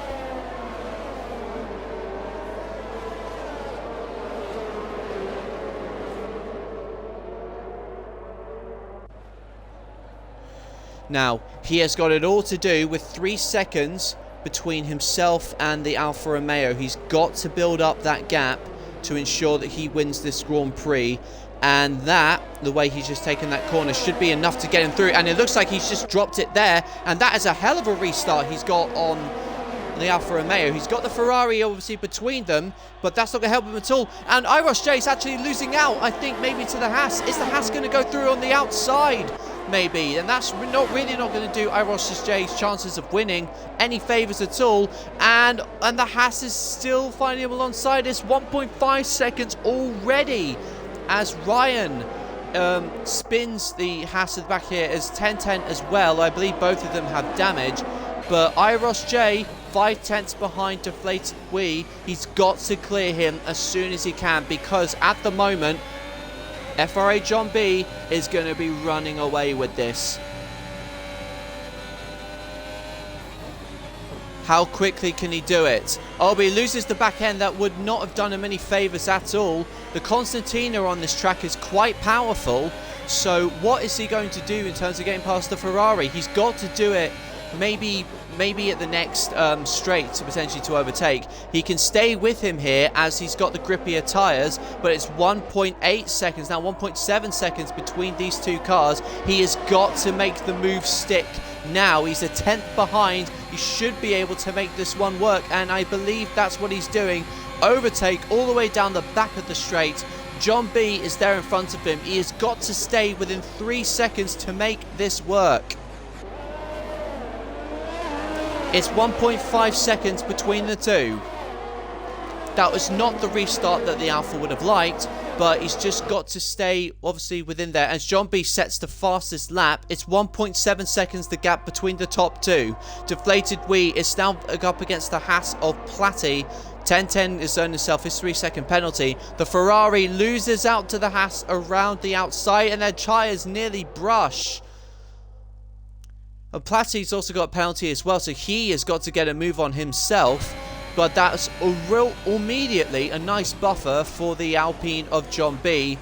Now, he has got it all to do with 3 seconds between himself and the Alfa Romeo. He's got to build up that gap to ensure that he wins this Grand Prix. And that, the way he's just taken that corner, should be enough to get him through. And it looks like he's just dropped it there. And that is a hell of a restart he's got on the Alfa Romeo. He's got the Ferrari obviously between them, but that's not going to help him at all. And IIRL is actually losing out, I think, maybe to the Haas. Is the Haas going to go through on the outside? Maybe, and that's not going to do IIRL's chances of winning any favours at all. And the Haas is still finding him alongside. It's 1.5 seconds already as Ryan spins the Haas at the back here as 1010 as well. I believe both of them have damage, but IIRL 5/10 behind deflated Wii. He's got to clear him as soon as he can, because at the moment FRA John B is going to be running away with this. How quickly can he do it? Oh, but he loses the back end. That would not have done him any favours at all. The Constantina on this track is quite powerful. So what is he going to do in terms of getting past the Ferrari? He's got to do it maybe at the next straight to potentially to overtake. He can stay with him here as he's got the grippier tyres, but it's 1.8 seconds, now 1.7 seconds between these two cars. He has got to make the move stick now. He's a 10th behind. He should be able to make this one work, and I believe that's what he's doing. Overtake all the way down the back of the straight. John B is there in front of him. He has got to stay within 3 seconds to make this work. It's 1.5 seconds between the two. That was not the restart that the Alfa would have liked, but he's just got to stay obviously within there. As John B sets the fastest lap, it's 1.7 seconds the gap between the top two. Deflated Wii is now up against the Haas of Platty. 1010 has earned himself his 3-second penalty. The Ferrari loses out to the Haas around the outside, and their tyres nearly brush. And Platty's also got a penalty as well, so he has got to get a move on himself. But that's immediately a nice buffer for the Alpine of John B.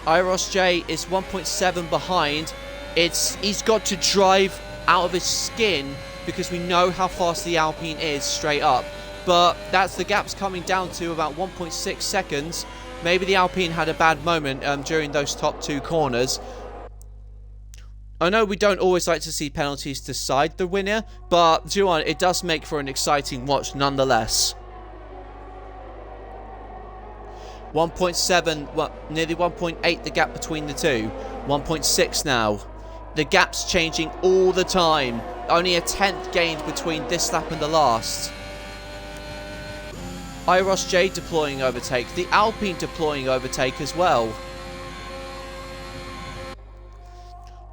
IIRL is 1.7 behind. He's got to drive out of his skin because we know how fast the Alpine is straight up. But the gap's coming down to about 1.6 seconds. Maybe the Alpine had a bad moment during those top two corners. I know we don't always like to see penalties decide the winner, but do you know what? It does make for an exciting watch nonetheless. 1.7, well, nearly 1.8 the gap between the two. 1.6 now. The gap's changing all the time. Only a 10th gained between this lap and the last. IIRL deploying overtake. The Alpine deploying overtake as well.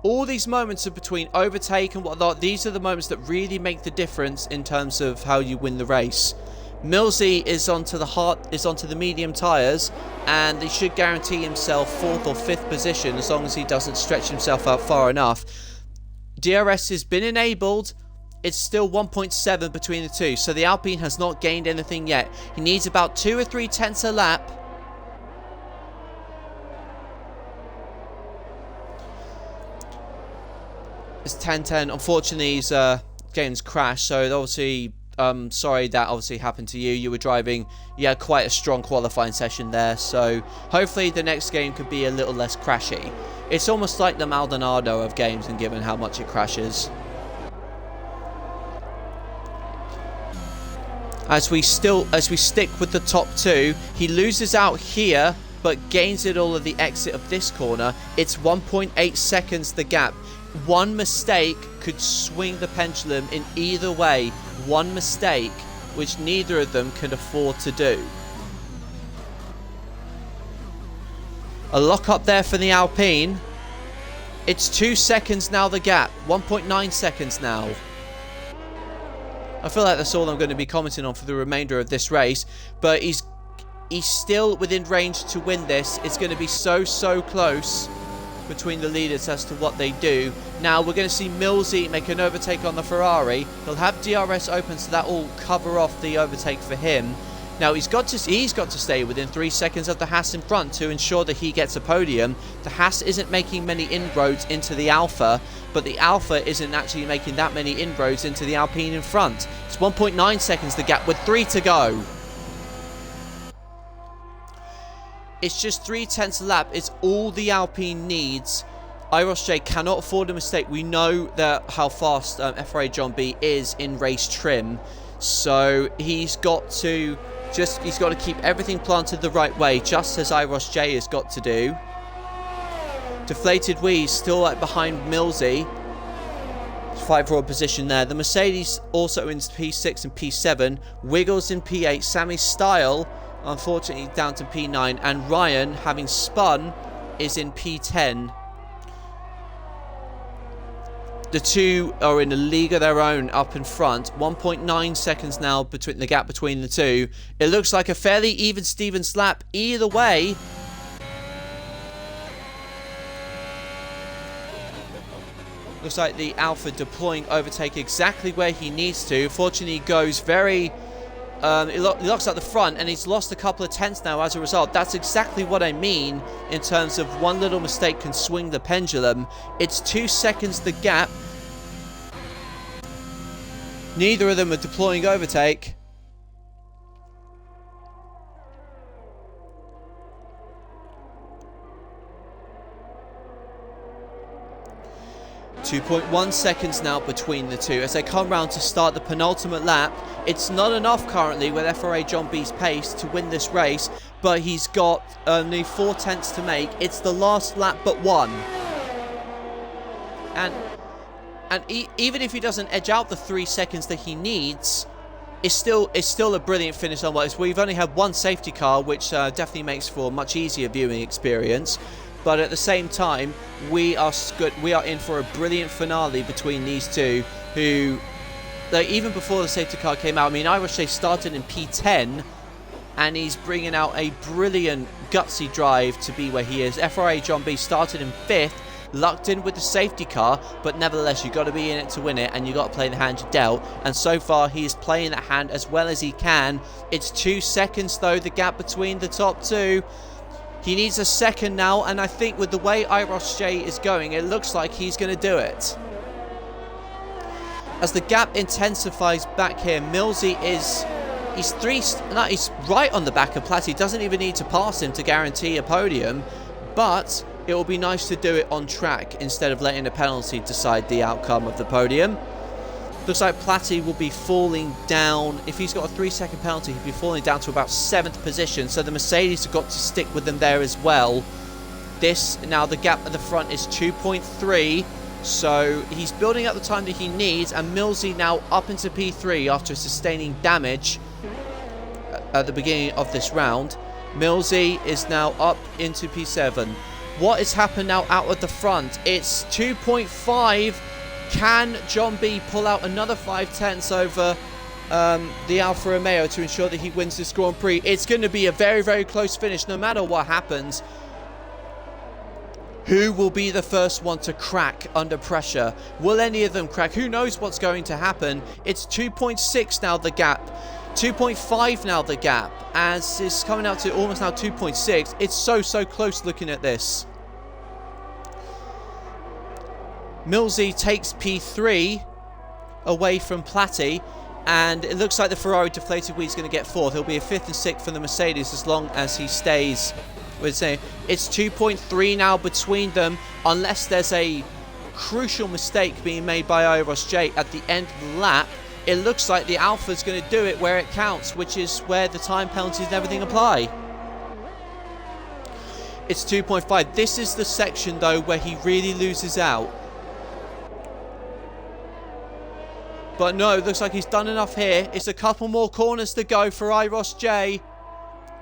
All these moments are between overtake and whatnot. These are the moments that really make the difference in terms of how you win the race. Millsy is onto the medium tyres, and he should guarantee himself 4th or 5th position as long as he doesn't stretch himself out far enough. DRS has been enabled. It's still 1.7 between the two, so the Alpine has not gained anything yet. He needs about 2 or 3 tenths a lap. It's 10-10. Unfortunately, his game's crashed, so obviously, sorry that obviously happened to you. You were driving, you had quite a strong qualifying session there, so hopefully the next game could be a little less crashy. It's almost like the Maldonado of games, and given how much it crashes. As we stick with the top two, he loses out here, but gains it all at the exit of this corner. It's 1.8 seconds the gap. One mistake could swing the pendulum in either way. One mistake, which neither of them can afford to do. A lock up there for the Alpine. It's 2 seconds now, the gap. 1.9 seconds now. I feel like that's all I'm going to be commenting on for the remainder of this race. But he's still within range to win this. It's going to be so close between the leaders as to what they do. Now we're going to see Millsy make an overtake on the Ferrari. He'll have DRS open, so that will cover off the overtake for him. Now he's got to stay within 3 seconds of the Haas in front to ensure that he gets a podium. The Haas isn't making many inroads into the Alpha, but the Alpha isn't actually making that many inroads into the Alpine in front. It's 1.9 seconds the gap with 3 to go. It's just 3/10 a lap. It's all the Alpine needs. IIRL cannot afford a mistake. We know that how fast FRA John B is in race trim, so he's got to keep everything planted the right way, just as IIRL has got to do. Deflated Wheeze still behind Millsy. 5-4 position there. The Mercedes also in P6 and P7. Wiggles in P8. Sammy Style, unfortunately, down to P9. And Ryan, having spun, is in P10. The two are in a league of their own up in front. 1.9 seconds now between the gap between the two. It looks like a fairly even Stevens lap either way. Looks like the Alpha deploying overtake exactly where he needs to. Fortunately, he goes very... he locks at the front, and he's lost a couple of tenths now as a result. That's exactly what I mean in terms of one little mistake can swing the pendulum. It's 2 seconds the gap. Neither of them are deploying overtake. .1 seconds now between the two as they come round to start the penultimate lap. It's not enough currently with FRA John B's pace to win this race, but he's got only 4 tenths to make. It's the last lap but one. And even if he doesn't edge out the 3 seconds that he needs, it's still a brilliant finish on what we've only had one safety car, which definitely makes for a much easier viewing experience. But at the same time, we are in for a brilliant finale between these two, who, like, even before the safety car came out, I mean, IIRL started in P10, and he's bringing out a brilliant, gutsy drive to be where he is. FRA John B started in 5th, lucked in with the safety car, but nevertheless, you've got to be in it to win it, and you've got to play the hand you're dealt. And so far, he is playing that hand as well as he can. It's 2 seconds, though, the gap between the top two. He needs a second now, and I think with the way IIRL is going, it looks like he's going to do it. As the gap intensifies back here, Millsy he's right on the back of Platt. He doesn't even need to pass him to guarantee a podium, but it will be nice to do it on track instead of letting a penalty decide the outcome of the podium. Looks like Platty will be falling down. If he's got a 3-second penalty, he'll be falling down to about 7th position. So the Mercedes have got to stick with them there as well. Now the gap at the front is 2.3. So he's building up the time that he needs. And Millsy now up into P3 after sustaining damage at the beginning of this round. Millsy is now up into P7. What has happened now out at the front? It's 2.5. Can John B pull out another 5 tenths over the Alfa Romeo to ensure that he wins this Grand Prix? It's going to be a very close finish no matter what happens. Who will be the first one to crack under pressure? Will any of them crack? Who knows what's going to happen? It's 2.6 now the gap. 2.5 now the gap. As it's coming out to almost now 2.6. It's so close looking at this. Millsy takes P3 away from Platty, and it looks like the Ferrari deflated wheel is going to get 4th. He'll be a 5th and 6th for the Mercedes as long as he stays. We're saying it's 2.3 now between them, unless there's a crucial mistake being made by IIRL at the end of the lap. It looks like the Alpha's going to do it where it counts, which is where the time penalties and everything apply. It's 2.5. This is the section, though, where he really loses out. But no, it looks like he's done enough here. It's a couple more corners to go for IIRL.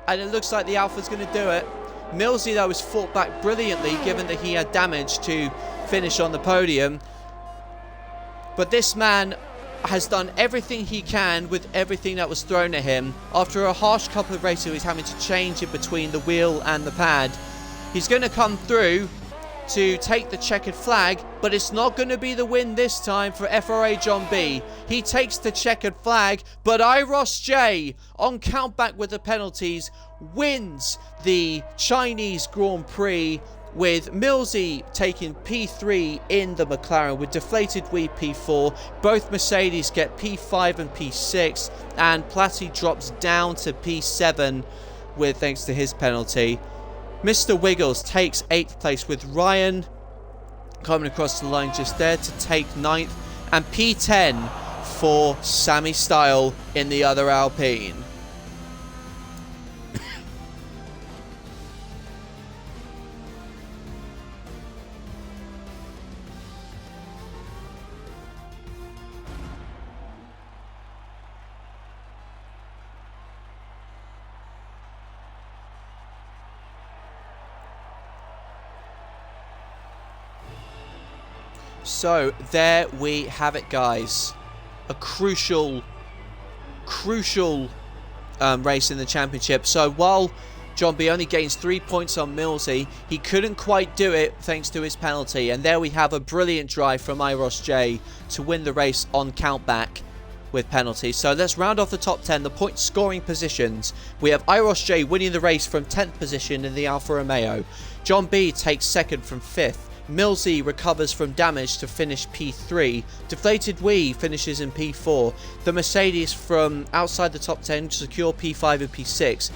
And it looks like the Alpha's going to do it. Millsy, though, has fought back brilliantly, given that he had damage to finish on the podium. But this man has done everything he can with everything that was thrown at him. After a harsh couple of races, he's having to change in between the wheel and the pad. He's going to come through to take the checkered flag, but it's not going to be the win this time for FRA John B. He takes the checkered flag, but IIRL J, on countback with the penalties, wins the Chinese Grand Prix, with Millsy taking P3 in the McLaren with deflated wheel P4. Both Mercedes get P5 and P6, and Platty drops down to P7 with thanks to his penalty. Mr. Wiggles takes 8th place, with Ryan coming across the line just there to take 9th, and P10 for Sammy Style in the other Alpine. So there we have it, guys. A crucial race in the championship. So while John B only gains 3 points on Millsy, he couldn't quite do it thanks to his penalty. And there we have a brilliant drive from IIRL J to win the race on countback with penalties. So let's round off the top 10, the point scoring positions. We have IIRL J winning the race from 10th position in the Alfa Romeo. John B takes 2nd from 5th. Millsy recovers from damage to finish P3. Deflated Wee finishes in P4. The Mercedes from outside the top 10 to secure P5 and P6.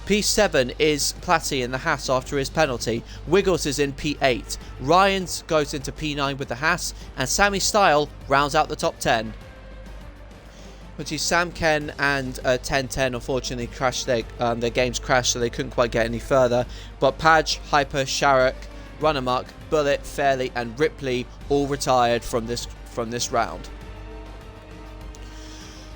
P7 is Platty in the Haas after his penalty. Wiggles is in P8. Ryan goes into P9 with the Haas. And Sammy Style rounds out the top 10. Which is Sam Ken and 1010 unfortunately crashed their games crashed, so they couldn't quite get any further. But Padge, Hyper, Sharrock, Run Amok, Bullet, Fairley and Ripley all retired from this round.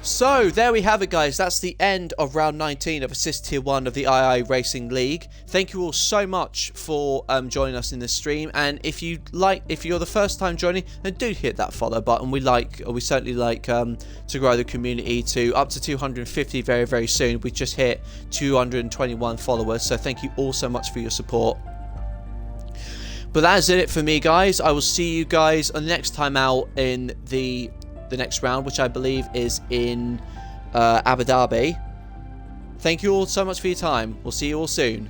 So there we have it, guys. That's the end of round 19 of Assist Tier 1 of the II Racing League. Thank you all so much for joining us in this stream, and if you're the first time joining, then do hit that follow button. We certainly like to grow the community to up to 250 very, very soon. We just hit 221 followers, so thank you all so much for your support. But that is it for me, guys. I will see you guys on the next time out in the next round, which I believe is in Abu Dhabi. Thank you all so much for your time. We'll see you all soon.